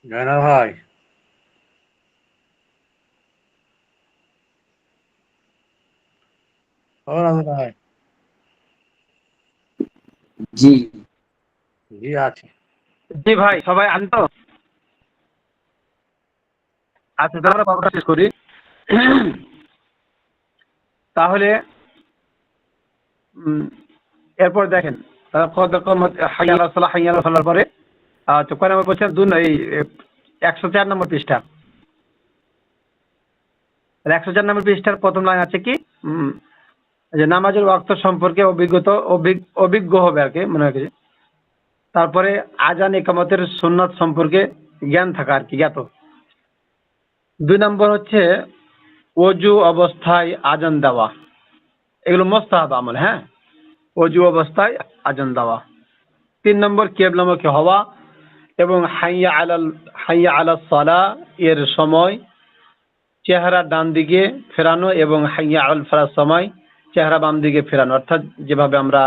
জয়নাল ভাই, ও রাজু ভাই। জি। জি আছে। জি ভাই, সবাই আছেন তো? আচ্ছা, তাহলে কথাটা শেষ করি। তাহলে এরপর দেখেন, হাইয়া আলাস সালাহ হাইয়া আলাল ফালাহর পরে তো কয় নম্বর বলছেন? এই 104 নম্বর পৃষ্ঠা। 104 নম্বর পৃষ্ঠার প্রথম লাইন আছে কি, যে নামাজের ওয়াক্ত সম্পর্কে অভিজ্ঞ হবে আর কি, মনে হয়। তারপরে আজান ইকামতের সুন্নাত সম্পর্কে জ্ঞান থাকা আর কি, জ্ঞাত। 2 নম্বর হচ্ছে অজু অবস্থায় আজান দেওয়া, এগুলো মুস্তাহাব আমল। হ্যাঁ, অজু অবস্থায় আজান দেওয়া। 3 নম্বর কিবলামুখী হওয়া এবং হাইয়া আলাস সালাহ এর সময় চেহারা ডান দিকে ফেরানো এবং হাইয়া আলাল ফালাহর সময় চেহারা বাম দিকে ফেরানো, অর্থাৎ যেভাবে আমরা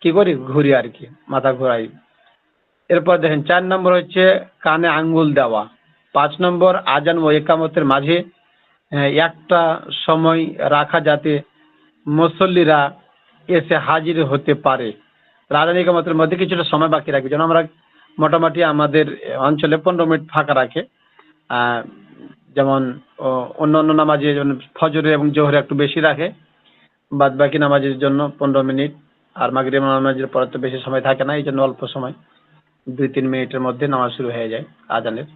কি করি, ঘুরি আর কি, মাথা ঘোরাই। এরপর দেখেন 4 নম্বর হচ্ছে কানে আঙ্গুল দেওয়া। 5 নম্বর আজান ও ইকামতের মাঝে একটা সময় রাখা, যাতে মুসল্লিরা এসে হাজির হতে পারে। আজান ইকামতের মধ্যে কিছুটা সময় বাকি রাখবে, যেন আমরা মোটামুটি আমাদের অঞ্চলে 15 মিনিট ফাঁকা রাখে। যেমন অন্য অন্য নামাজে যেমন ফজরে এবং জোহরে একটু বেশি রাখে, বাদ বাকি নামাজের জন্য 15 মিনিট। আর মাগরিব নামাজের পরে তো বেশি সময় থাকে না, এই জন্য অল্প সময় 2-3 মিনিটের মধ্যে নামাজ শুরু হয়ে যায় আজানের।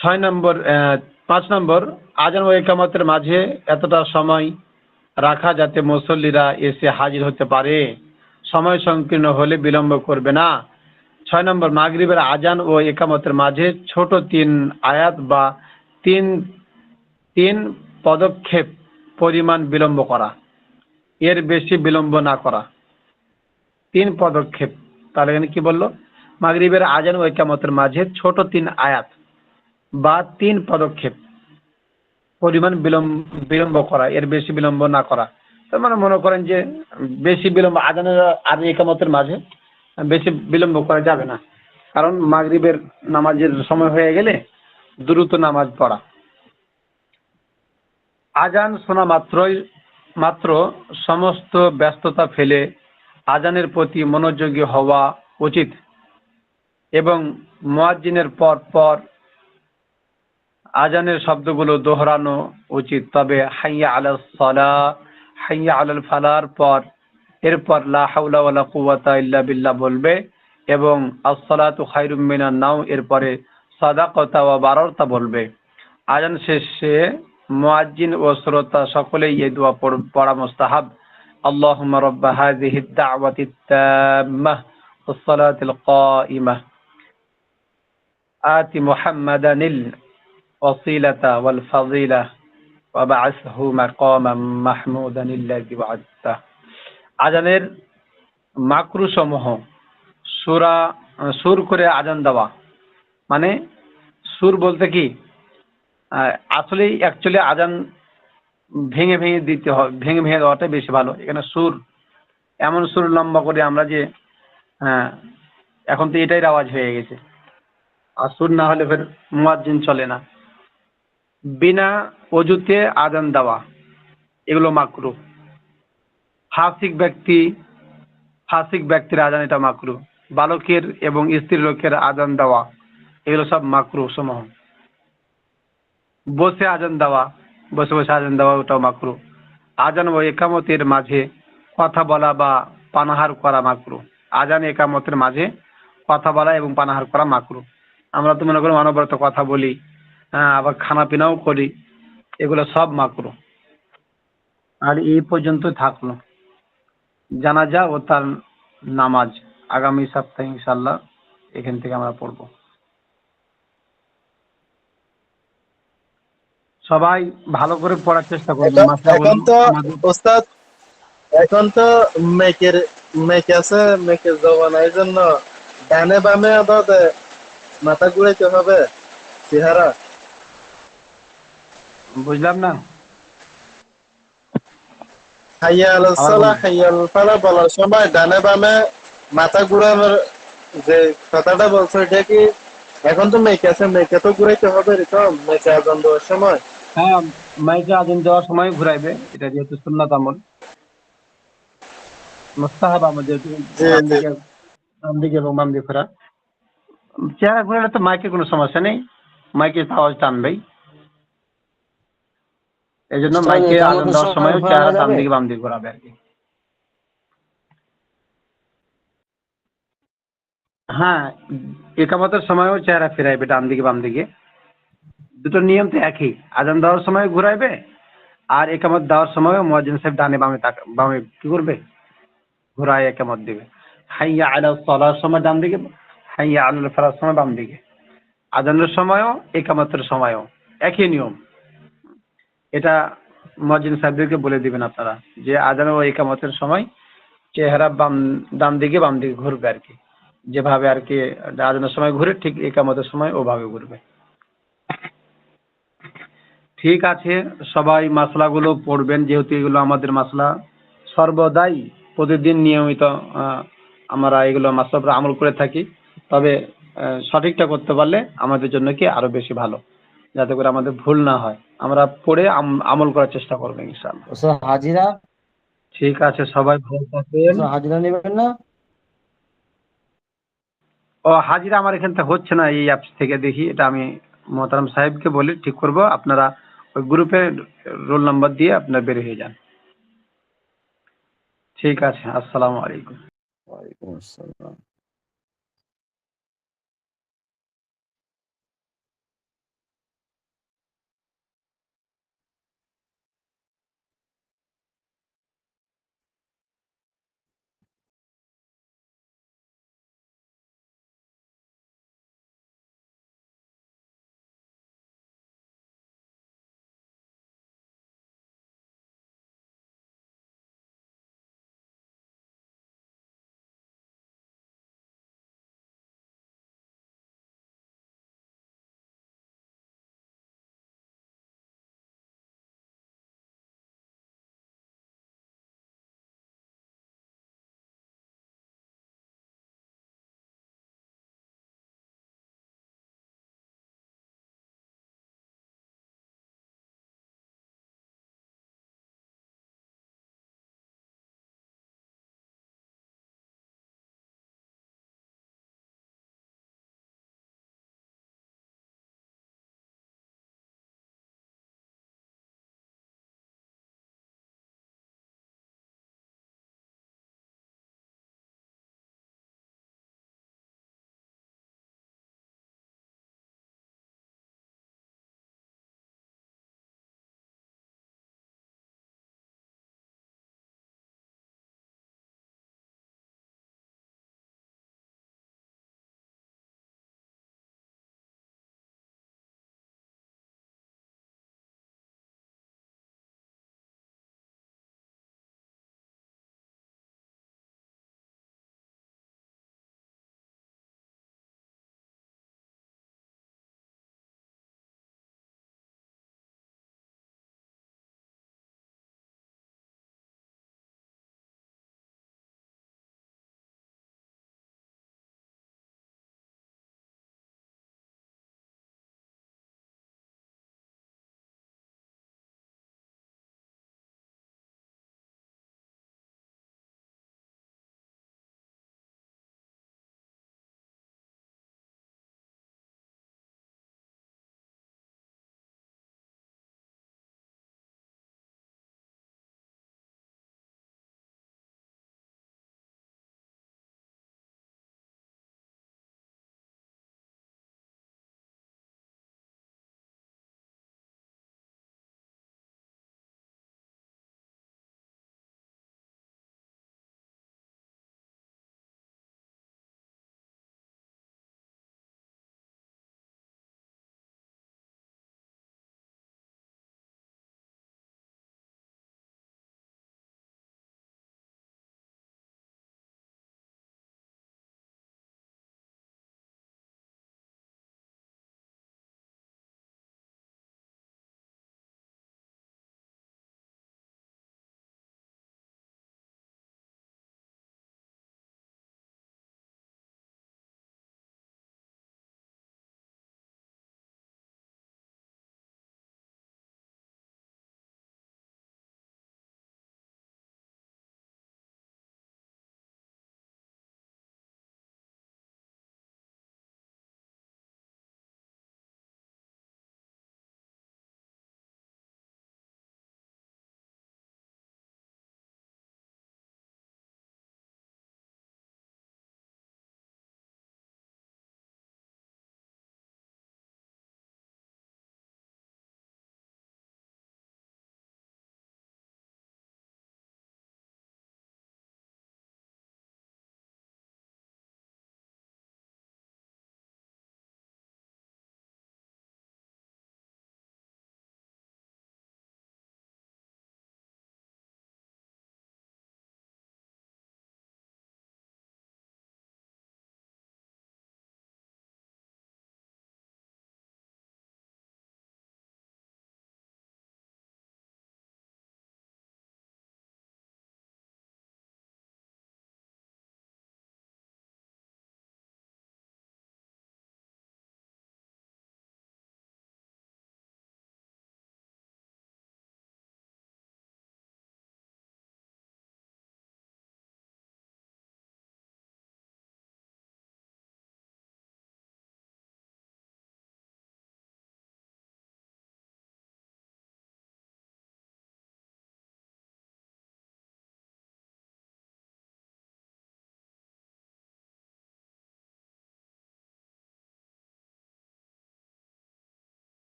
5 নম্বর, আজান ও ইকামতের মাঝে এতটা সময় রাখা যাতে মুসল্লিরা এসে হাজির হতে পারে, সময় সংকীর্ণ হলে বিলম্ব করবে না। 6 নম্বর, মাগরিবের আজান ও ইকামতের মাঝে ছোট 3 আয়াত বা 3 পদক্ষেপ পরিমাণ বিলম্ব করা, এর বেশি বিলম্ব না করা। 3 পদক্ষেপ, তাহলে এখানে কি বললো? মাগরিবের আজান ও ইকামতের মাঝে ছোট 3 আয়াত বা 3 পদক্ষেপ পরিমাণ বিলম্ব করা, এর বেশি বিলম্ব না করা। তার মানে মনে করেন যে বেশি বিলম্ব আজানের আর ইকামতের মাঝে বেশি বিলম্ব করা যাবে না, কারণ মাগরিবের নামাজের সময় হয়ে গেলে দ্রুত নামাজ পড়া। আজান শোনা মাত্র সমস্ত ব্যস্ততা ফেলে আজানের প্রতি মনোযোগী হওয়া উচিত এবং মুয়াজ্জিনের পর পর আজানের শব্দগুলো দোহরানো উচিত। তবে হাইয়া আলাস সালাহ, হাইয়া আলাল ফালার পর এরপর লা হাওলা ওয়ালা কুওয়াতা ইল্লা বিল্লাহ বলবে এবং আস-সালাতু খায়রুম মিনান নাওম এরপরে সাদাকাতা ওয়া বারারতা বলবে। আজান শেষে মুয়াজ্জিন ও শ্রোতা সকলেই এই দোয়া পড়া মুস্তাহাব। আল্লাহুম্মা রাব্বা হাযিহিদ দাওয়াতিত তাম্মাহ ওয়াস সালাতিল কাইমাহ আতি মুহাম্মাদানিল ওয়াসিলাতা ওয়াল ফাযিলাহ ওয়া বা'আসহু মাকামান মাহমুদানিল্লাযী ওয়া'আদতা। আজানের মাকরু সমূহ, সুর করে আজান দেওয়া, মানে সুর বলতে কি আসলে অ্যাকচুয়ালি আজান ভেঙে ভেঙে দিতে হয়, ভেঙে ভেঙে দেওয়াটাই বেশি ভালো। এখানে সুর, এমন সুর লম্বা করে আমরা যে এখন তো এটাই রেওয়াজ হয়ে গেছে, আর সুর না হলে ফের মুয়াজ্জিন চলে না। বিনা অজুতে আজান দেওয়া, এগুলো মাকরু। ফাসিক ব্যক্তির আজান, এটা মাকরু। বালকের এবং স্ত্রী লোকের আজান দেওয়া, এগুলো সব মাকরু সমূহ। বসে আজান দেওয়া, বসে বসে আজান দেওয়া, ওটাও মাকরু। আজান ও একামতের মাঝে কথা বলা বা পানাহার করা মাকরু। আজান একামতের মাঝে কথা বলা এবং পানাহার করা মাকরু। আমরা তো মনে করি অনবরত কথা বলি, আবার খানা পিনাও করি, এগুলো সব মাকরু। আর এই পর্যন্ত থাকলো জানাজা ও তার নামাজ। আগামী সপ্তাহে ইনশাআল্লাহ এখান থেকে আমরা পড়বো। সবাই ভালো করে পড়ার চেষ্টা করবেন। এখন তো ওস্তাদ, এখন তো মেক আছে, মেকের জবানা, এই জন্য ডানে বামে আবার মাথা ঘুরাইতে হবে চেহারা। বুঝলাম না, হাইয়া আলাল সালাহ হাইয়া আলাল ফালাহ বলার সময় ডানে বামে মাথা ঘুরানোর যে কথাটা বলছো, এটা কি এখন তো মেকে আছে, মেকে তো ঘুরাইতে হবে এরকম মেকে আজান দেওয়ার সময়? হ্যাঁ, মাইকে আজান দেওয়ার সময় ঘুরাইবে, এটা যেহেতু সুন্নাত আমল, মুস্তাহাব আমল, যেহেতু ডান দিকে এবং বাম দিকে ঘোরা। চেহারা ঘুরালে তো মাইকে কোনো সমস্যা নেই, মাইকে আওয়াজ টানবেই। এই জন্য মাইকে আজান দেওয়ার সময় চেহারা ডান দিকে বাম দিকে ঘোরাবে আর কি। হ্যাঁ, ইকামতের সময়ও চেহারা ফেরাইবে ডান দিকে বাম দিকে। দুটো নিয়ম তো একই, আজান দেওয়ার সময় ঘুরাইবে আর একামত দেওয়ার সময়ও মুয়াজ্জিন সাহেব ডানে বামে কি করবে, ঘুরায় একামত দিবে। হাইয়া আলাস সালার সময় ডান দিকে, হাইয়া আলাল ফালার সময় বাম দিকে। আজানের সময়ও একামতের সময়ও একই নিয়ম। এটা মুয়াজ্জিন সাহেবদেরকে বলে দিবেন আপনারা যে আজান ও একামতের সময় চেহারা ডান দিকে বাম দিকে ঘুরবে আর কি, যেভাবে আর কি আজানের সময় ঘুরে ঠিক একামতের সময় ওভাবে ঘুরবে। ঠিক আছে, সবাই মাসলাগুলো পড়বেন, যেহেতু এগুলো আমাদের মাসলা, সর্বদাই প্রতিদিন নিয়মিত আমরা এগুলো মাসলার আমল করে থাকি। তবে সঠিকটা করতে পারলে আমাদের জন্য কি আরো বেশি ভালো, যাতে করে আমাদের ভুল না হয়। আমরা পড়ে আমল করার চেষ্টা করবো ইনশাআল্লাহ। হাজিরা ঠিক আছে, সবাই ভালো থাকবেন। হাজিরা নেবেন না? ও হাজিরা আমার এখান থেকে হচ্ছে না, এই অ্যাপস থেকে দেখি, এটা আমি মোহতারাম সাহেবকে বলি ঠিক করব। আপনারা ওই গ্রুপে রোল নাম্বার দিয়ে আপনারা বের হয়ে যান। ঠিক আছে, আসসালামু আলাইকুম। ওয়ালাইকুম আসসালাম।